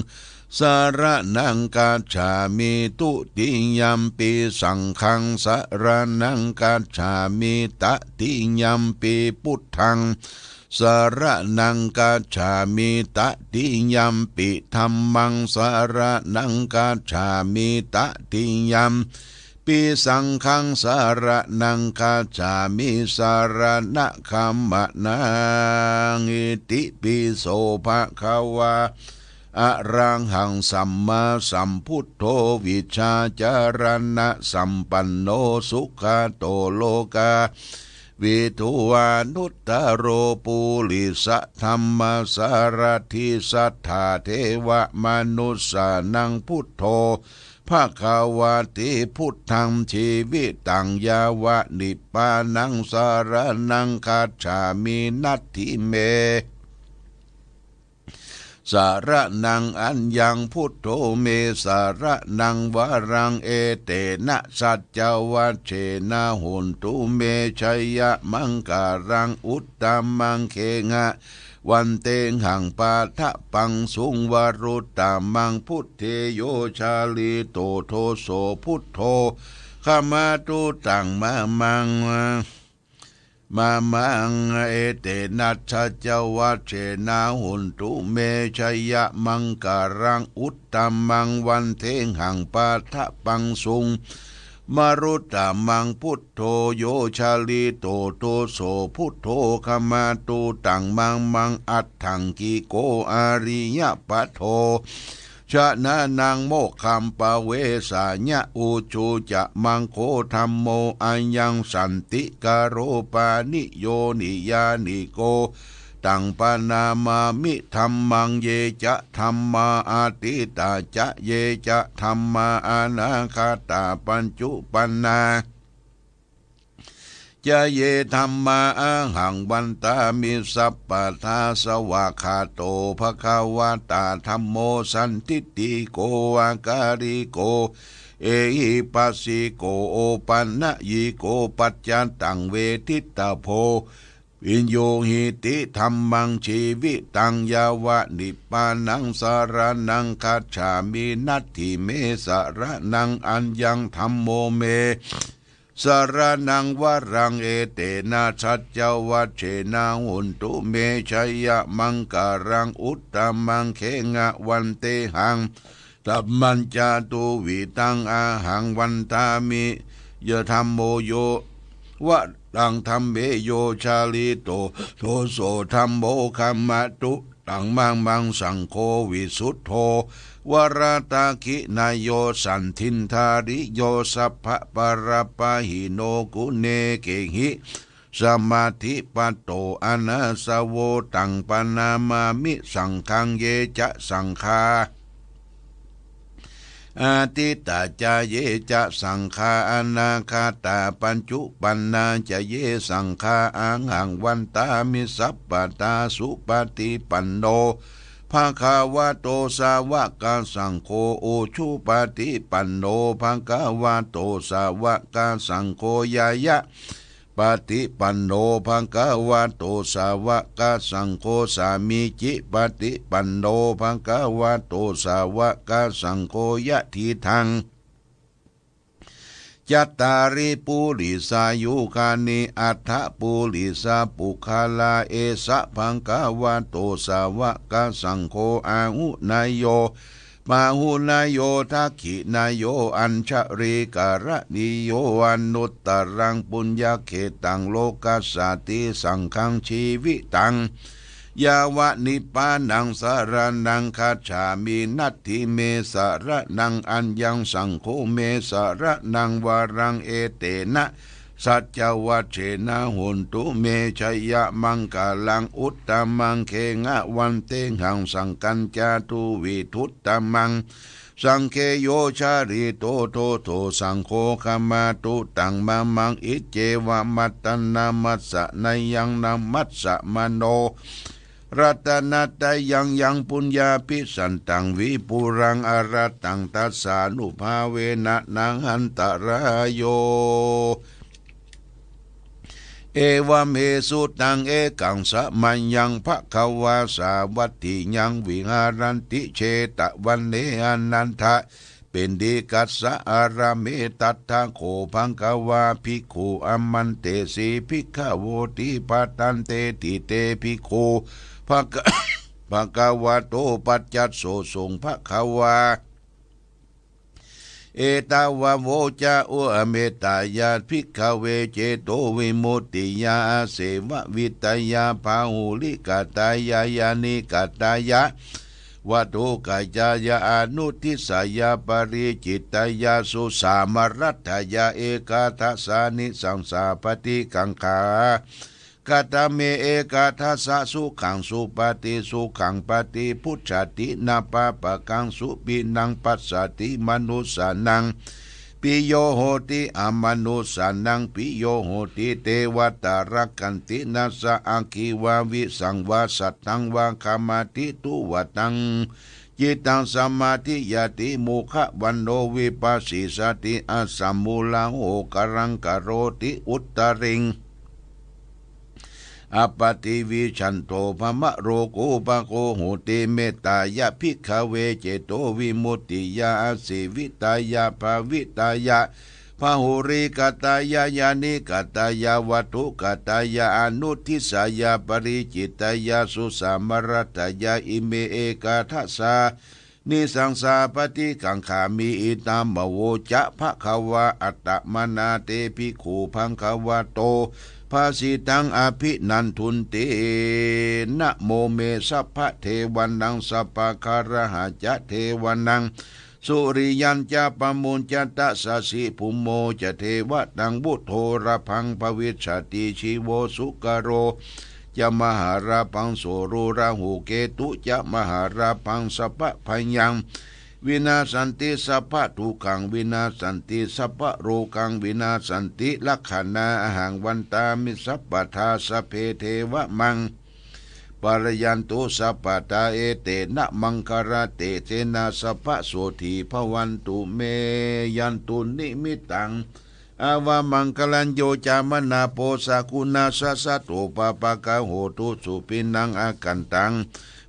Speaker 1: สรณังกัจฉามิตุติยัมปิสังฆังสรณังกัจฉามิตติยัมปิพุทธังสรณังกัจฉามิตติยัมปิธัมมังสรณังกัจฉามิตติยัมปิสังฆังสรณังกัจฉามิสรณะคัมมะนังอิติปิโสภะคะวะอะระหังสัมมาสัมพุทโธวิชชาจารณะสัมปันโนสุขโตโลกาวิทุวานุตตโรปุริสธรรมสารทิสัทธาเทวมนุสสานังพุทโธภควาติพุทธังชีวิตังยาวะนิพพานังสารนังคัจฉามินัตถิเมสารนังอัญญังพุทโธเมสารนังวารังเอเตนะสัจจวัชเชนะหุนตุเมชัยยะมังการังอุตตมังเคงะ วันเตงหังปาทะปังสุงวรุตตามังพุทเทโยชาลีโตโทโสพุทโธขมาตุตังมามังเอเตนะชะเจวัชเชนาหุนตุเมชยะมังการังอุตตมังวันเทงหังปาทะปังสุงมรุตตามังพุทโธโยชาลีโตโตโสพุทโธขมาตุตังมังอัตถังกิโกอาริยปัทโธชะนานังโมคัมปะเวสาญะอุจูจะมังโคธัมโมอัญญังสันติกโรปานิโยนิยานิโกตังปนามามิธัมมังเยจะธัมมาอาติตาจะเยจะธัมมาอานาคาตาปัญจุปันนาจะเยธัมมาอาหังวันตามิสัพปะทาสวะคาโตภควตาธัมโมสันทิติโกอาการิโกเอหิปัสสิโกโอปันนะยิโกปัจจันตังเวทิตาโพวิญโยหิติธัมมังชีวิตังยาวะนิปานังสารนังคัจฉามินัตถิเมสารนังอัญญังธัมโมเมสารนังวรังเอเตนะชัจจวัชเชนาหุนตุเมชัยยะมังการังอุตตมังเขงะวันเตหังตัมมัญจาตุวิตังอาหังวันตามิยะธัมโมโยวะตังธัมเมโยชาลิโตโทโสธัมโมคัมมะตุตังมังสังโฆวิสุทโธวราตาคินายโยสันทินทาริโยสัพพะปรปะหิโนกุเนเกหิสมาธิปัตโตอนัสสโวตังปนามามิสังฆังเยจะสังฆาอาติตาจาเยจะสังฆาอนาคาตาปัญจุปันนาจะเยสังฆาอังหังวันตามิสัพปตาสุปฏิปันโนภะคะวะโตสาวกสังโฆโอชุปฏิปันโนภะคะวะโตสาวกสังโฆยายะปฏิปันโนภะคะวะโตสาวกสังโฆสามิจิปฏิปันโนภะคะวะโตสาวกสังโฆยะทิทังจัตตาริปุริสายุคานิอัฏฐปุริสาปุคาลาเอสะภะคะวะโตสาวกสังโฆอาหุนายโยมาหุนายโยทักขินายโยอัญชริการนิโยอนุตตรังปุญญเขตังโลกัสสติสังฆังชีวิตังยาวะนิปานังสารนังคัจฉามินัตถิเมสารนังอัญญังสังโฆเมสารนังวารังเอเตนะสัจจวัชเชนะหุนตุเมชัยยะมังกาลังอุตตมังเขงะวันเตหังสังกัญจาตุวิทุตตมังสังเคโยชาริโตโตโตสังโฆขมาตุตังมังอิเจวะมัตตนามัสสะนายังนามัสสะมโนรัตนัตยังปุญญาภิสันตังวิปุรังอรตังตัสสานุภาเวนะนังหันตรายโยเอวเมสุตังเอกังสะมัญญังภควาสาวัตถิยังวิหารันติเชตวันเนอนันทะเป็นดีกัสสะอาราเมตัตถะโคภังกวาภิกขุอมันเตสีภิกขโวติปัตตันเตติเตภิกขุภควะโตปัจจัสโสสงภควาเอตาวะโวจาอุอเมตายาภิกขเวเจโตวิมุตติยาเสวะวิตยาภาหุลิกตายายานิกตายะวัตุกายายาอนุทิสายาปริจิตายาสุสามรัตยาเอกาทัสสานิสังสาปฏิกังคากตเมเอกาทัสสะสุขังสุปฏิสุขังปฏิพุทธตินาปะปะกังสุปินังปัสสติมนุสานังปิโยโหติอมนุสานังปิโยโหติเทวตารักขันตินัสสะอังคิวาวิสังวาสัตตังวาคามาติตุวตังจิตังสมาธิยติโมขะวันโนวิปัสสิสติอัสสัมมูลาโหกรังกโรติอุตตริง อปติวิชันโตภมะโรโกปะโกโหติเมตตายะภิกขเวเจโตวิมุตติยาสิวิตายาภาวิตายะพหุริกตายายานิกตายาวัตุกตายาอนุทิสายาปริจิตายาสุสามรัตยาอิเมเอกาทัสสานิสังสาปฏิกังขามีอิตามโวจะภะคะวะอัตตมนาเตภิกขุพังคะวะโตภาสิตังอภินันทุนเตนะโมเมสัพพะเทวันนังสัพพะคารหะจะเทวันนังสุริยัญจะปมุญจะตะสสิภุมโมจะเทวะตังบุตโธระพังภวิชชติชีโวสุกโรจะมหาราพังโสรุราหูเกตุจะมหาราพังสัพพะพยังวินาสันติสัพพะทุกังวินาสันติสัพพะโรกังวินาสันติลักขณาอหังวันตามิสัพพทาสเพเทวะมังปารยันตุสัพพตาเอเตนะมังคาราเตเจนะสัพพะโสธีภวันตุเมยันตุนิมิตังอาวามังคลัญโยจามนาโปสากุณาสัสสะโตปะปะกะโหตุสุปินังอากันตัง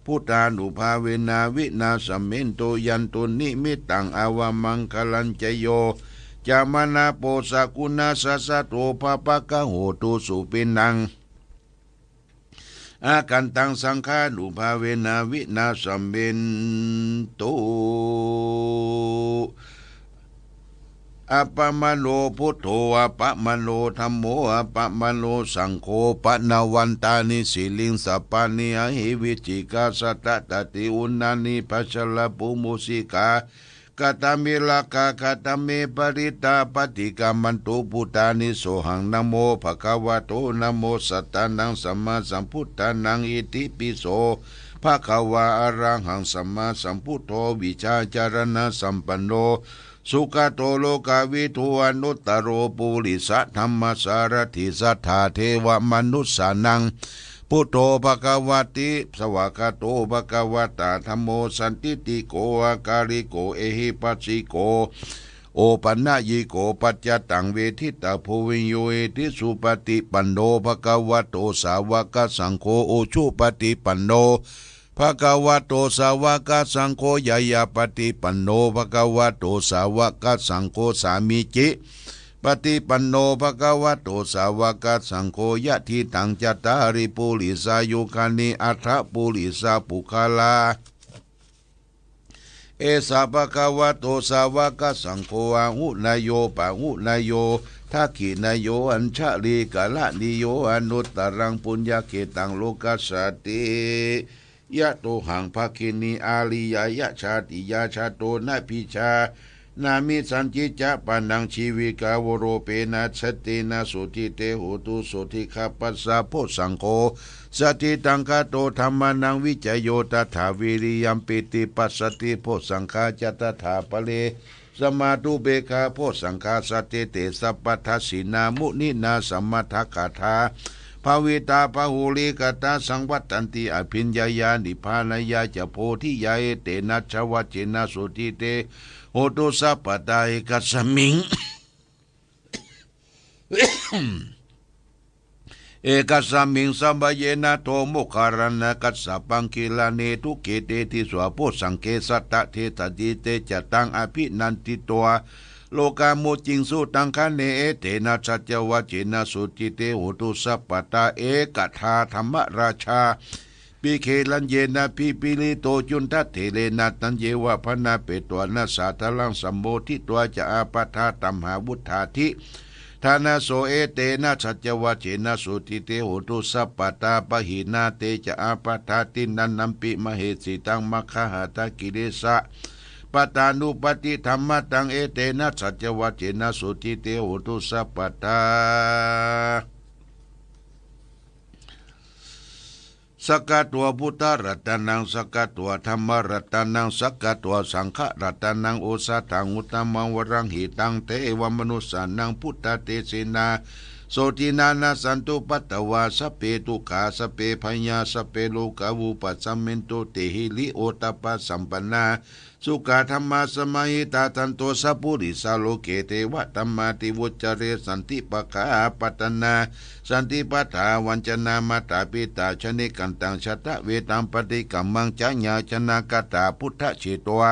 Speaker 1: พุทธานุภาเวนาวินาสมเมนโตยันตุนิมิตังอาวามังคลัญจโยจามนาโปสากุณาสัสสะโตปะปะกะโหตุสุปินังอากันตังสังฆานุภาเวนาวินาสัมเบนโตอัปปมโนพุทโธอัปปมโนธัมโมอัปปมโนสังโฆปนาวันตานิสิลิงสัปปานิอหิวิจิกาสัตตติอุณานิปัชลปุมุสิกากตมิลากากตเมปริตาปฏิกามันตุพุตานิโสหังนะโมภะคะวะโตนะโมสัตตานังสัมมาสัมพุทธานังอิติปิโสภะคะวะอะระหังสัมมาสัมพุทโธวิชาจารณะสัมปันโนสุขโตโลกาวิทูอนุตตโรปุริสธรรมสารถิสัทธาเทวมนุสสานังพุทโธภควติสวากาโตภควตาธัมโมสันติติโกอาการิโกเอหิปัสสิโกโอปัญญยิโกปัจจตังเวทิตาภูวิญโยเอติสุปฏิปันโนภควโตสาวกสังโฆโอชุปฏิปันโนภควโตสาวกสังโฆยายาปฏิปันโนภควโตสาวกสังโฆสามิจิปฏิปันโนภควโตสาวกสังโฆยะทิตังจัตตาริปุริสายุคานิอัฏฐปุริสาปุคาลาเอสาภควโตสาวกสังโฆอาหุนายโยปะหุนายโยทักขินายโยอัญชลีกาละนิโยอนุตตรังปุญญเกตังโลกัสสติยะโตหังภคินีอาลียายะชาติยาชาโตนะพิชานามิสันจิจะปานังชีวิกาวโรเปนะสตินาสุติเตโหตุสุติขาปัสสะโพสังโฆสติตังคาโตธรรมานังวิจโยตถาวิริยัมปิติปัสสติโพสังฆาจตถาปะเลสมาตุเบคาโพสังฆาสติเตสัพพทัสสินามุนินาสัมมัทคาถาภาวิตาภหุลิกตาสังวัตตันติอภิญญายานิพานายาจะโพธิยาเอเตนะชวัจเจนะสุติเตโหตุสัพพตาเอกสมิง เอกสมิงสัมบเยนะโทโมคารณะกัสสะปังคิลาเนทุเกเตติสวะโพสังเกสัตตะเทตติเตจะตังอภินันติตัวโลกาโมจิงสุตังคะเนเอเตนะสัจวะเจนะสุติเตโหตุสัพพตาเอกทาธรรมราชาปิเคลันเยนะพิปิลิโตจุนทัตเถเลนะตันเยวะพนาเปตัวนาสาทลังสัมโมทิตัวจะอาปทาตัมหาวุธาธิธานาโสเอเตนะสัจวะเจนะสุติเตโหตุสัพพตาปหินาเตจะอาปทาตินันนัมปิมเหสิตังมัคคหาตากิเลสะปตานุปติธรรมตังเอเตนะสัจวะเจนะสุติเตโหตุสัพพตาสกัดตัวพุทธรัตนังสกัดตัวธรรมรัตนังสกัดตัวสังฆรัตนังโอสถังอุตตมังวรังหิตังเตวมนุสสานังพุทธเตเสนา โสตินานาสันตุปัตตวาสเปตุขาสเปพยาสเปโลกาวุปัสสัมเมนโตเตหิลิโอตปัสสัมปันนาสุขาธรรมาสมัยตาทันโตสัพพุริสาโลเกเทวะธรรมาติวุจเรสันติปะกาปัตนาสันติปัฏฐาวัญจนามาตาปิตาชนิกันตังชะตะเวตัมปฏิกัมมังจญาชนากตาพุทธเชโตว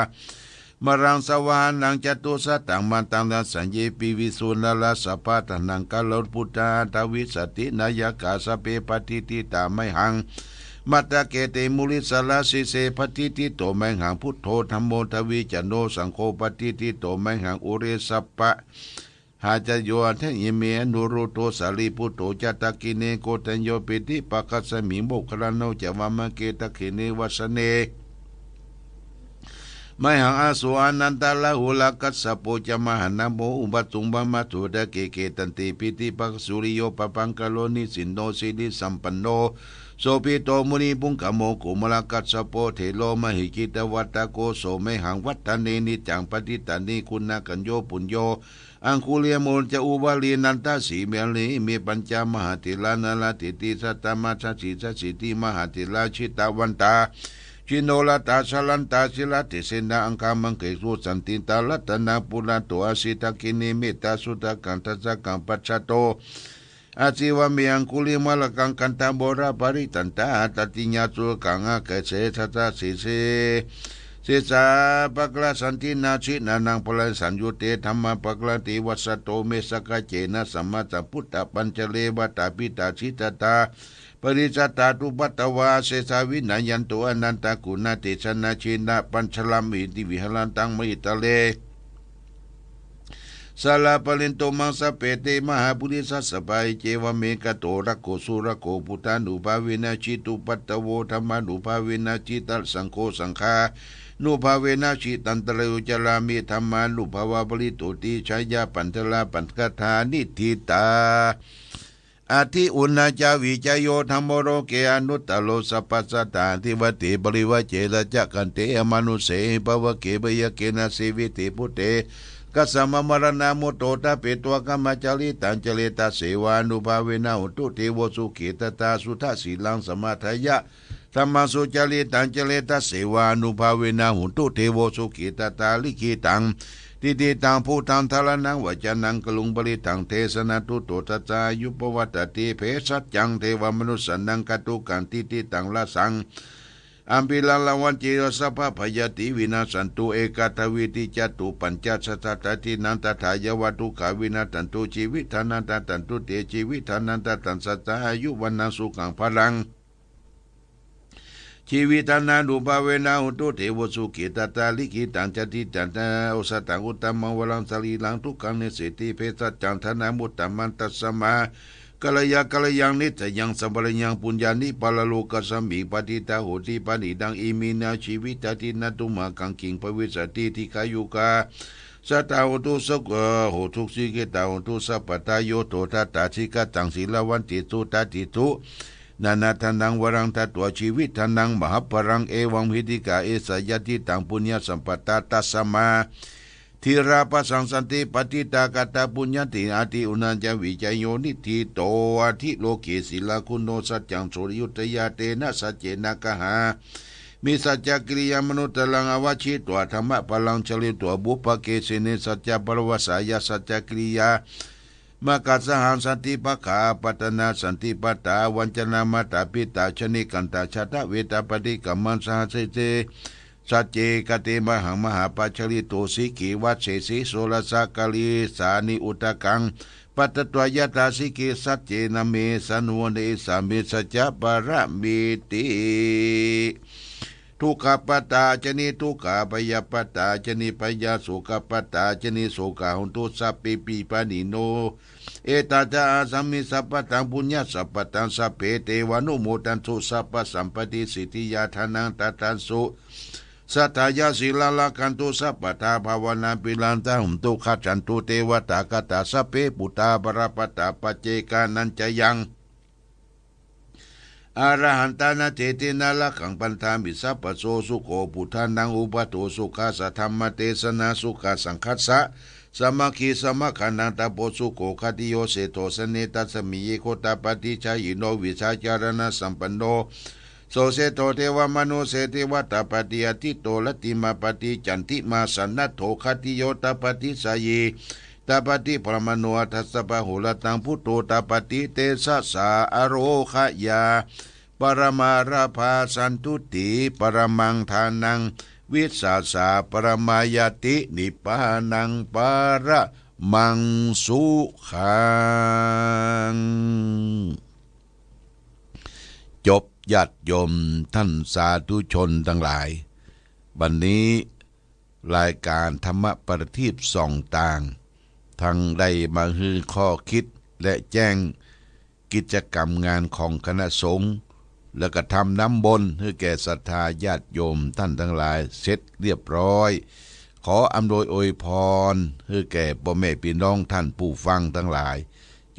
Speaker 1: มรังสวานังจตุสัตตังมันตังดัสัญญีปิวิสุนลาสปะตนังกาลพุทธาทวิสตินายกาสเปปฏิติตาไมหังมัตตะเกเตมุลิสลาสิเสปฏิติโตไมหังพุทโธธัมโมทวิจโนสังโฆปฏิติโตไมหังอุเรสัปปะหาจโยเทยิเมนุรุโตสาลีพุทโธจัตตกิเนโกตัญโยปิติปะคัสสมิโมคลาโนจวามะเกตะขิเนวัสเนไมหังอาสุอานันตาลาหุลากัสสะโปจมหันนาโมอุบัตุงบามาตุดะเกเกตันติปิติปักสุริโยปปังกะโลนิสินโนสิริสัมปันโนโสปิโตมุนีปุงกะโมกุมลากัสสะโปเทโลมหิกิตวัตตะโกโสไมหังวัฏเนนิจังปฏิตันนิคุณากัญโยปุญโยอังคุเลียโมลจะอุบาลีนันตาสีเมลีมีปัญจมหาติลานาลาติติสัตตมัสสิสัสสิติมหาติลาชิตาวันตาจิโนลตาสลันตาสิลาติเสนาอังคามังเกสุสันติตาลัตนาปุระโตอาสิตากินิเมตาสุตะกันทัสกังปัจจโตอาจิวะเมียงคุลิมาลกังกันตาโบราปริตันตาตติญาสุกังอาเกเสทัสสิเสสิสาปะกลาสันตินาชินานังพลันสัญยุเตธรรมปะกลาติวัสโตเมสกะเจนะสัมมาสัมพุทธปัญจเลวตาปิตาชิตตาปริจัตตาตุปัตตวาเสสาวินายันโตอนันตากุณาเตชนะชินะปัญชลามิติวิหลันตังมิตะเลสาลาปลินโตมังสเปเตมหาปุริสัสปายเจวเมกโตระโกสุระโกพุทธานุภาเวนะจิตุปัตตโวธรรมานุภาเวนะจิตัสสังโฆสังฆานุภาเวนะจิตันตระยุจรามิธรรมานุภาวะปริโตติชายาปันทลาปันคธานิทิตาอาทิอุณาจาวิจโยธรรมโรเกอนุตตโลสัพพสัตตาทิวติบริวะเจระจักกันเตอมนุเสภวะเกบยเกนะสีวิติพุเตกัสสมมรณามุตโตตาเปตัวกัมมจาริตังเจเลตาเสวานุภาเวนะอุตุเทวสุขิตตาสุทัสสีลังสมาทายะธรรมสุจาริตังเจเลตาเสวานุภาเวนะอุตุเทวสุขิตตาลิขิตังติติตังผู้ทังทารนังวจนังกลุงบริตังเทสนาตุโตทัจจายุปวัตติเพสัจจังเทวมนุสนังกตุกันติติตังละสังอัมพิลาลาวันจิรสภาพยติวินาสันตุเอกาทวิติจตุปัญจสัตตตินันตถายวัตุขาวินาตันตุชีวิธานันตตันตุเตชีวิธานันตตันสัตตาอายุวันนังสุขังพลังชีวิตานานุภาเวนะอุตุเทวสุขิตตาลิขิตังจติจันตาอุสตังอุตตมังวลังสลีลังทุกขังเนสิติเพสัจจังธนามุตตมันตัสสมากัลยังนิจยังสัมปะยังปุญญานิปาลโลกัสสมิปฏิตาโหติปานิดังอิมินาชีวิตตินัตุมากังกิงภวิสติทิขายุกาสัตตาโหตุสกโหทุกสิกิตาโหตุสัพพตาโยโตทัตตาชิกตังศีลวันติตุตติตุนานาทานังวรังทัตวชีวิตทานังมหาปรังเอวังพิธิกาเอสยติตังปุญญสัมปตาตัสสมาทีราปสังสันติปฏิตากตาปุญญติอาทิอุนันจวิจโยนิทิโตอาทิโลเกศิลาคุณโนสัจจังโสริยุตยาเตนะสัจเจนะกหามีสัจจกิริยามนุตลังอวชิตวธรรมะพลังเฉลิตัวบุปเกสิเนสัจจปรวสายาสัจจกิริยามกัสสหังสันติปะขาปัตนาสันติปัตตาวัญจนามาตาปิตาชนิกันตาชาตะเวตาปฏิกัมมันสหเสเจสัจเจกเตมหังมหาปัจจริโตสิกิวัชเสสิโสรสกาลีสานิอุตกังปัตตวยตาสิกิสัจเจนะเมสนุเนสามิสัจจปรมิติทุกขปัตตาจนิทุกขปยปัตตาจนิปยสุขปัตตาจนิโสกาหุนตุสัพปิปิปานิโนเอตาจาสัมมิสัพพตังปุญญสัพพตังสัพเพเทวานุโมทันตุสัพพสัมปติสิทธิยาทานังตัตันสุสัทธายาศิลาลาคันตุสัพพทาภาวนาปิลันตาหุมตุขัจฉันตุเทวตากตาสัพเพปุตตาปรปตาปัจเจกานันจยังอรหันตานาเจตินาลักังปันธามิสัพพโสสุโขพุทธานังอุปโตสุขาสัทธรรมเทศนาสุขาสังคัสสะ สมัคคีสมัคคันังตาโปสุโกคติโยเสโตสเนตัสมิเยโคตาปฏิชายิโนวิชาจารณะสัมปันโนโสเสโตเทวมโนเสเทวตาปฏิอติโตลติมาปฏิจันติมาสันนัตโถคติโยตาปฏิสายตาปฏิพระมโนทัสสะปะหุลตังพุทโธตาปฏิเตสะสาอโรคยาปรมาราภาสันตุติปรมังทานังวิสาสาปรมายตินิพพานังปรมังสุขังจบญาติโยมท่านสาธุชนทั้งหลายบัดนี้รายการธรรมประทีปส่องต่างทั้งได้มาฮือข้อคิดและแจ้งกิจกรรมงานของคณะสงฆ์แล้วก็ทำน้ำบนให้แก่ศรัทธาญาติโยมท่านทั้งหลายเสร็จเรียบร้อยขออำนวยอวยพรให้แก่พ่อแม่พี่น้องท่านผู้ฟังทั้งหลาย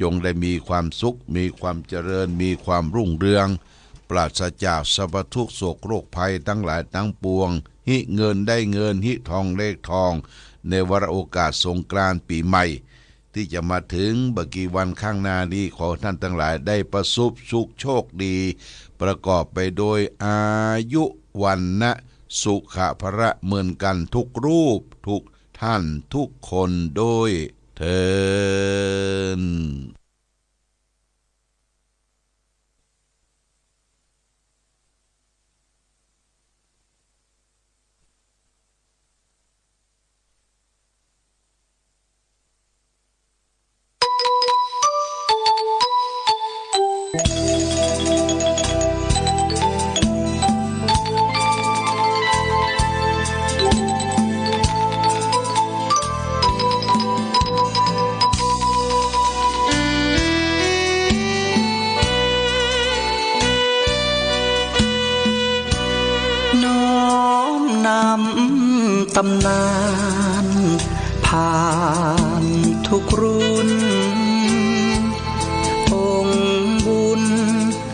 Speaker 1: จงได้มีความสุขมีความเจริญมีความรุ่งเรืองปราศจากสรรพทุกข์โศกโรคภัยทั้งหลายทั้งปวงหิเงินได้เงินหิทองเลขทองในวาระโอกาสสงกรานต์ปีใหม่ที่จะมาถึงบกี่วันข้างหน้านี้ขอท่านทั้งหลายได้ประสบสุขโชคดีประกอบไปโดยอายุวันนะสุขะพระเหมือนกันทุกรูปทุกท่านทุกคนโดยเถิด
Speaker 3: ตำนานผ่านทุกรุ่นองค์บุญ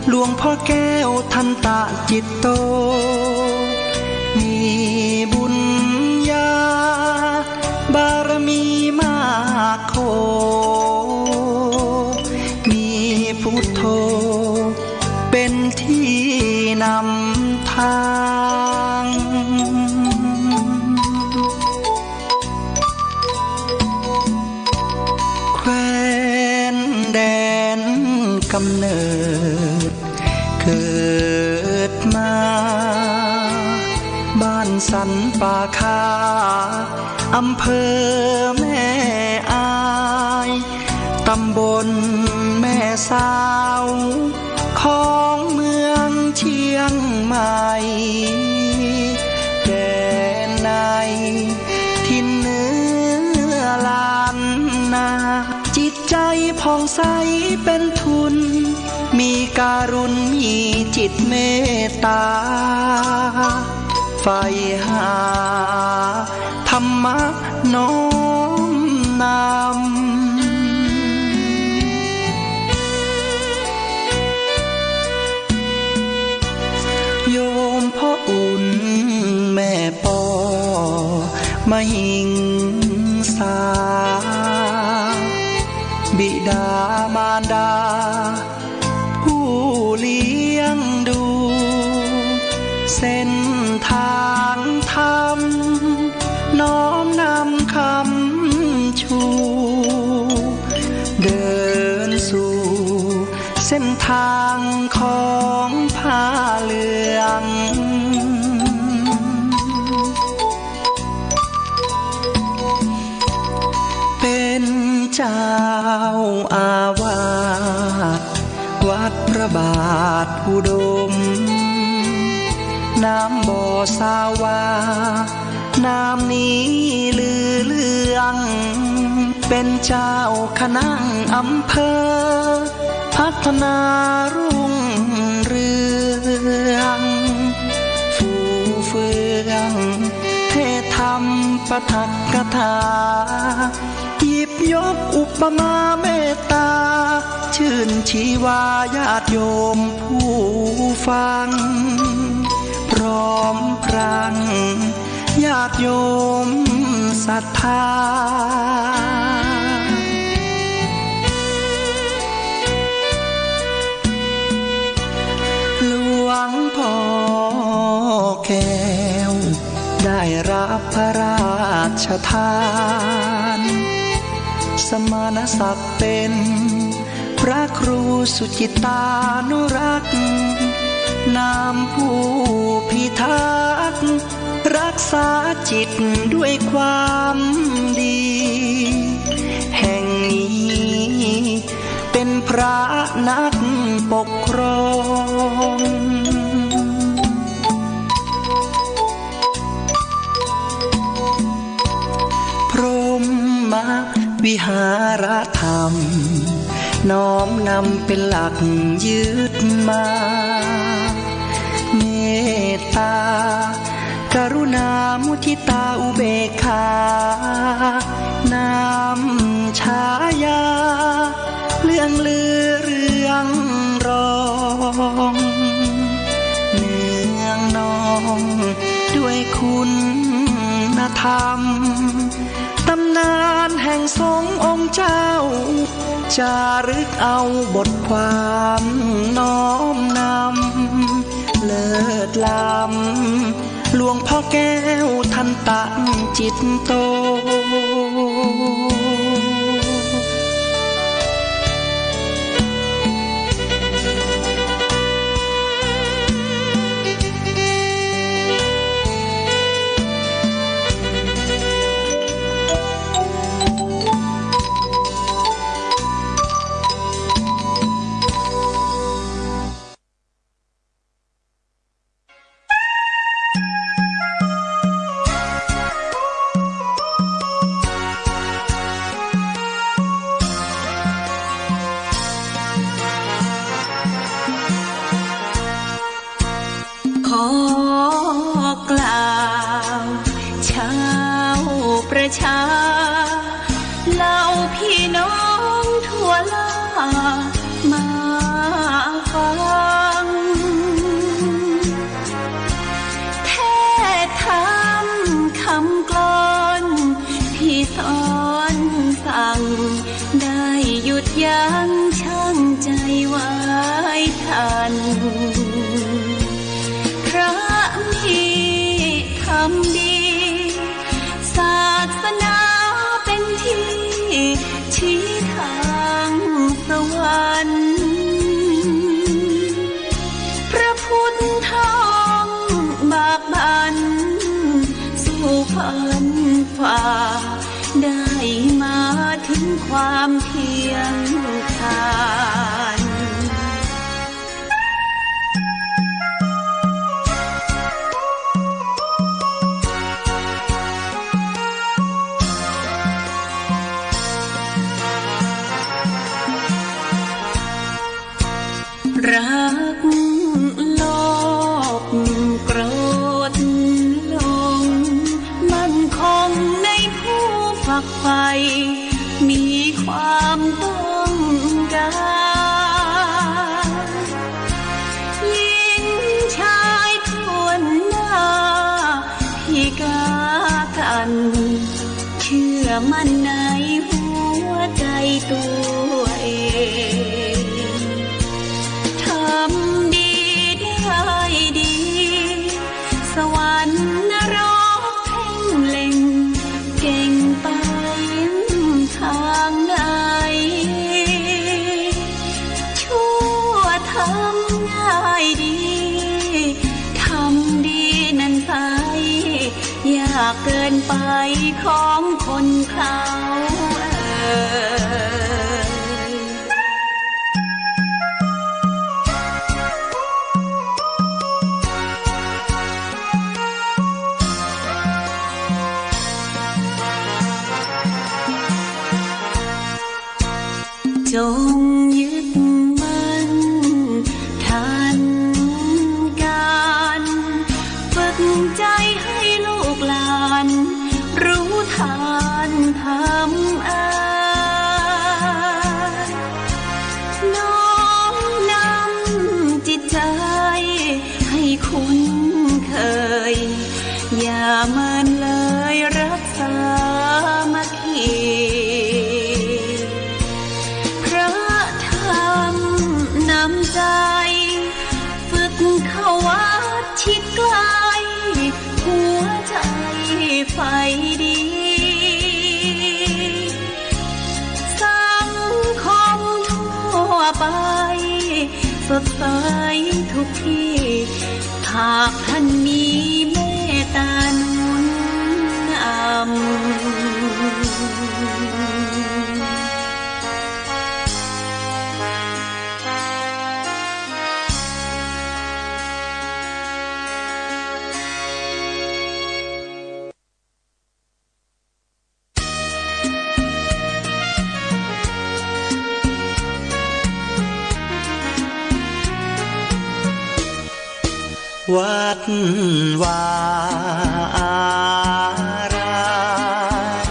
Speaker 3: หลวงพ่อแก้วทันตะจิตโตมีบุญญาบารมีมากโขมีพุทโธเป็นที่นำทางแคว้นแดนกำเนิดเกิดมาบ้านสันป่าคาอำเภอแม่อายตำบลแม่สาวของเมืองเชียงใหม่แดนในทินเนื้อลานนาจิตใจผ่องใสเป็นทุนมีการุณมีจิตเมตตาใฝ่หาธรรมะน้อมนำโยมพ่ออุ่นแม่ปอมาหิงสาบิดามารดาผู้เลี้ยงดูเส้นทางธรรมน้อมนำคำชูเดินสู่เส้นทางของผ้าเหลืองเป็นเจ้าอาวาสวัดพระบาทอุดมน้ำบ่อสาวาน้ำนี้ลือเลืองเป็นเจ้าคณะอำเภอพัฒนารุ่งเรืองฟูเฟืองเทศธรรมปฐกถาหยิบยกอุปมาเมตตาชื่นชีวาญาติโยมผู้ฟังพร้อมพรังญาติโยม ศรัทธาหลวงพ่อแก้วได้รับพระราชทานสมณศักดิ์เป็นพระครูสุจิตานุรักษ์นามผู้พิทักษ์รักษาจิตด้วยความดีแห่งนี้เป็นพระนักปกครองพรหมวิหารธรรมน้อมนำเป็นหลักยึดมาเมตตากรุณามุทิตาอุเบกขานำฉายาเรื่องลือเรื่องรองเนืองนองด้วยคุณธรรมตำนานแห่งทรงองค์เจ้าจารึกเอาบทความน้อมนำเลิศล้ำหลวงพ่อแก้วท่านตั้งจิตโต
Speaker 2: ขอกล่าวชาวประชาเหล่าพี่น้องทั่วลามาฟังเทศธรรมคำกลอนที่สอนสั่งได้หยุดยั้งชั่งใจไว้ทันพระมีทำดีศาสนาเป็นที่ชี้ทางสวรรค์พระพุทธธรรมบากบั่นสู่ฝันฝ่าได้มาถึงความเพียงทานรักโลภโกรธหลงมั่นคงในผู้ฝักใฝ่มีความต้องการหญิงชายทั่วหน้าที่กล้ากันเชื่อมั่นในหัวใจตัวเองทำดีได้ดีสวรรค์นรกเพ่งเล็งเก่งไปทางไหนชั่วทำง่ายดีทำดีนั้นไปยากเกินไปของคนเขาจงยึดมั่นทันการฝึกใจให้ลูกหลานรู้ทานทำอาน้อมนำจิตใจให้คุ้นเคยอย่าเมินเลยรักษา ไปสดใสทุกที่หากท่านมีเมตตาหนุน
Speaker 3: วัดวาอาราม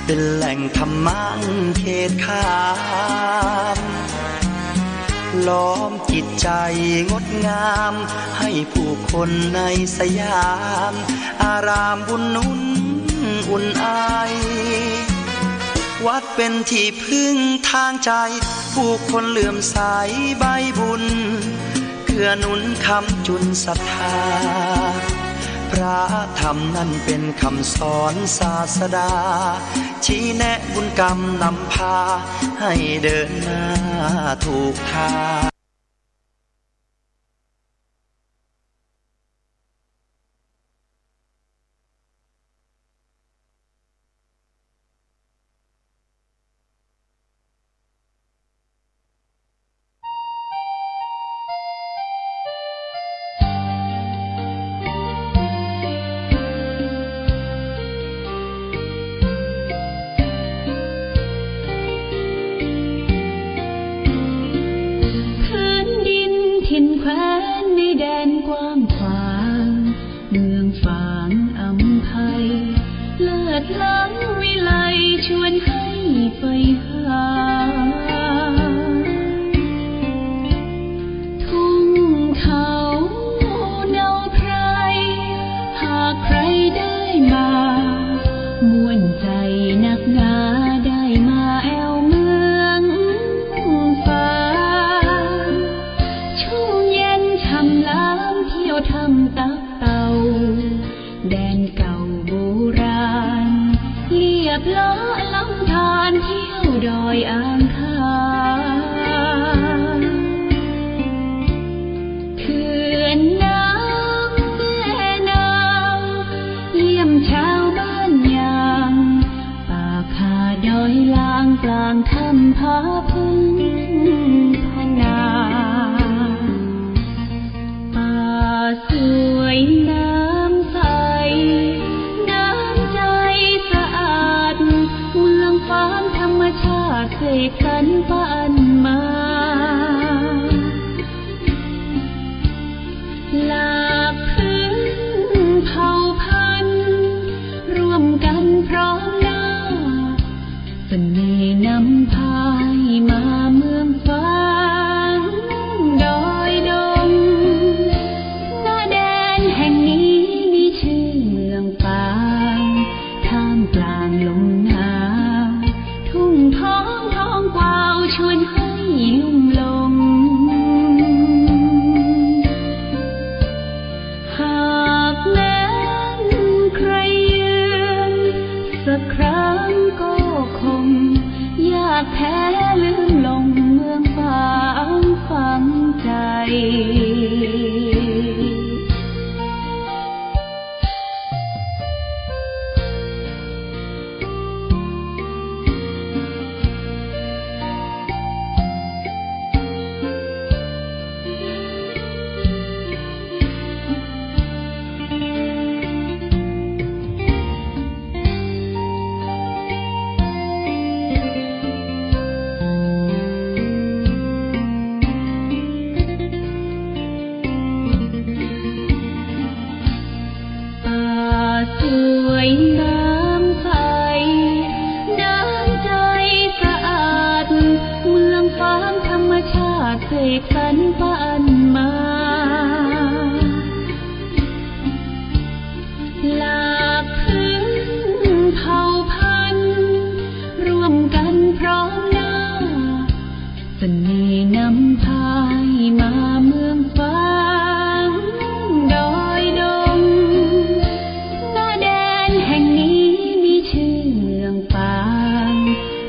Speaker 3: เป็นแหล่งธรรมะเขตขามล้อมจิตใจงดงามให้ผู้คนในสยามอารามบุญนุนอุ่นไอวัดเป็นที่พึ่งทางใจผู้คนเลื่อมใสใบบุญเพื่อหนุนคำจุนศรัทธาพระธรรมนั้นเป็นคำสอนศาสดาชี้แนะบุญกรรมนำพาให้เดินหน้าถูกทาง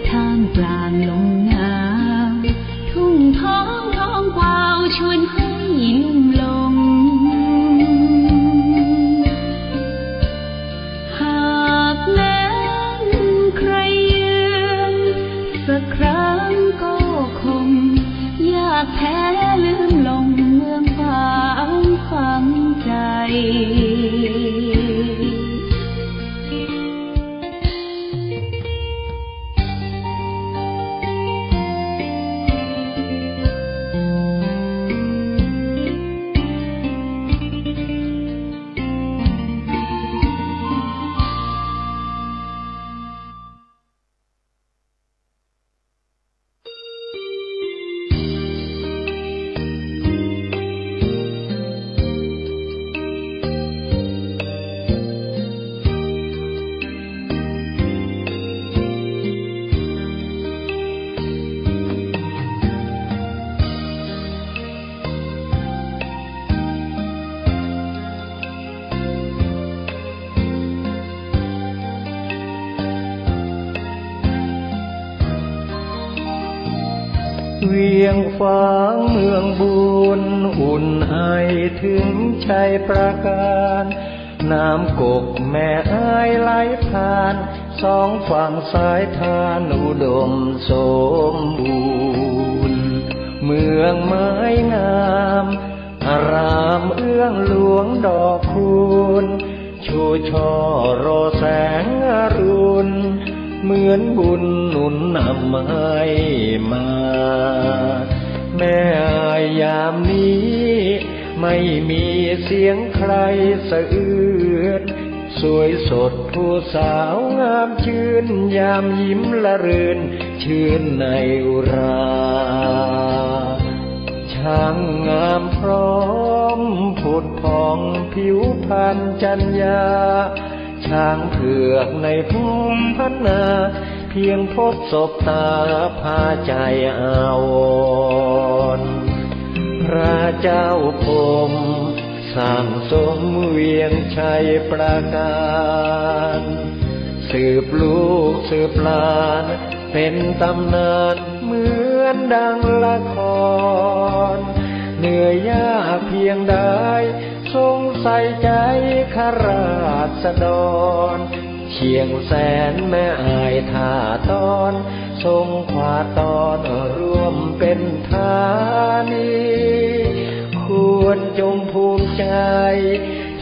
Speaker 2: ท่ามกลางลมหนาว
Speaker 4: เวียงฟ้างเมืองบุญอุ่นไอถึงชัยประการน้ำกกแม่อ้ายไหลผ่านสองฝั่งสายทานอุดมสมบูรณ์เมืองไม้งามอารามเอื้องหลวงดอกคูณชูช่อรอแสงอรุณเหมือนบุญหนุนนำให้มาแม่ยามนี้ไม่มีเสียงใครสะอื้นสวยสดผู้สาวงามชื่นยามยิ้มละรื่นชื่นในอุราช่างงามพร้อมผุดผ่องผิวพรรณจัญญาช้างเผือกในภูมิพัฒนาเพียงพบศพตาพาใจอาวรณ์พระเจ้าพรหมสร้างสมเวียงชัยประการสืบลูกสืบหลานเป็นตำนานเหมือนดังละครเหนื่อยยากเพียงใดทรงใส่ใจข้าราษฎรเชียงแสนแม่อายท่าตอนทรงขวาตอนร่วมเป็นธานีควรจงภูมิใจ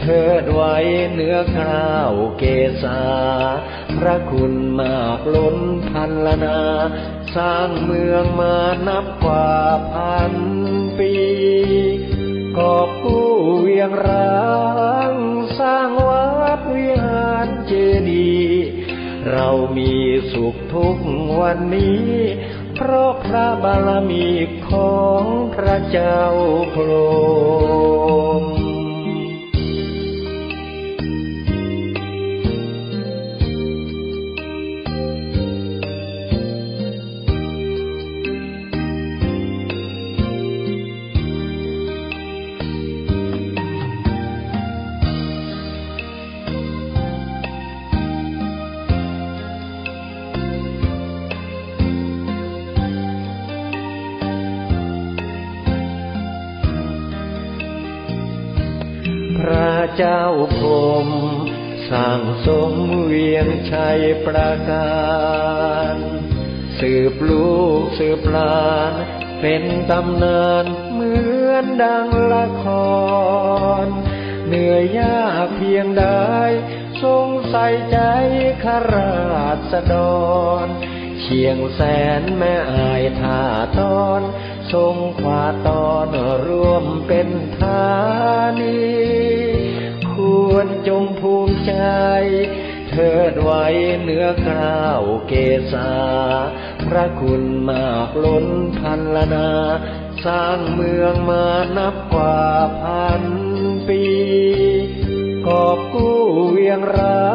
Speaker 4: เทิดไว้เหนือกล้าวเกศาพระคุณมากล้นพันละนาสร้างเมืองมานับกว่าพันปีกอบกู้เวียงร้างสร้างวัดวิหารเจดีย์เรามีสุขทุกวันนี้เพราะพระบารมีของพระเจ้าพรหมพระเจ้าพรหมสร้างสมเวียงชัยประการสืบลูกสืบหลานเป็นตำนานเหมือนดังละครเหนื่อยยากเพียงใดทรงใส่ใจข้าราษฎรเชียงแสนแม่อายท่าตอนทรงขวาตอนร่วมเป็นธานีควรจงภูมิใจเทิดไว้เหนือกล้าวเกศาพระคุณมากล้นพันละนาสร้างเมืองมานับกว่าพันปีกอบกู้เวียงร้า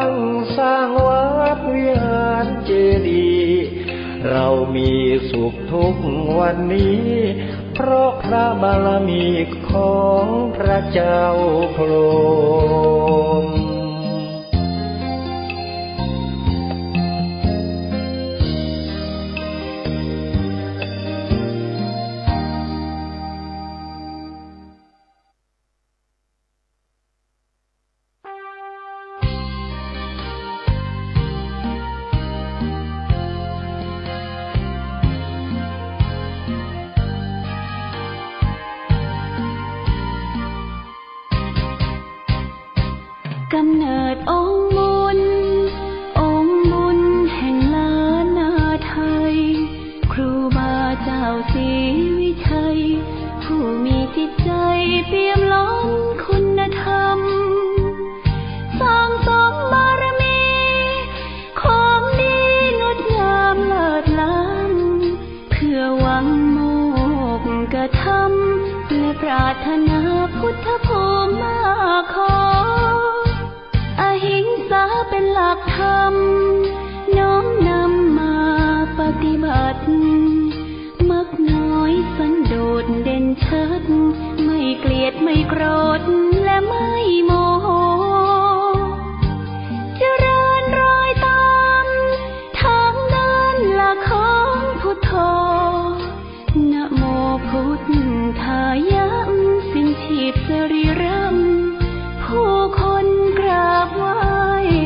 Speaker 4: งสร้างวัดวิหารเจดีย์เรามีสุขทุกวันนี้เพราะพระบารมีของพระเจ้าพรหม
Speaker 2: กำเนิดองค์บุญแห่งล้านนาไทยครูบาเจ้าศรีวิชัยผู้มีจิตใจเปี่ยมล้นคุณธรรมสร้างสมบารมีของดีงดงามเลิศล้ำเพื่อหวังโมกกฐรรมและปรารถนาพุทธภูมิมาขออหิงสาเป็นหลักธรรมน้อมนำมาปฏิบัติมักน้อยสันโดษเด่นชัดไม่เกลียดไม่โกรธ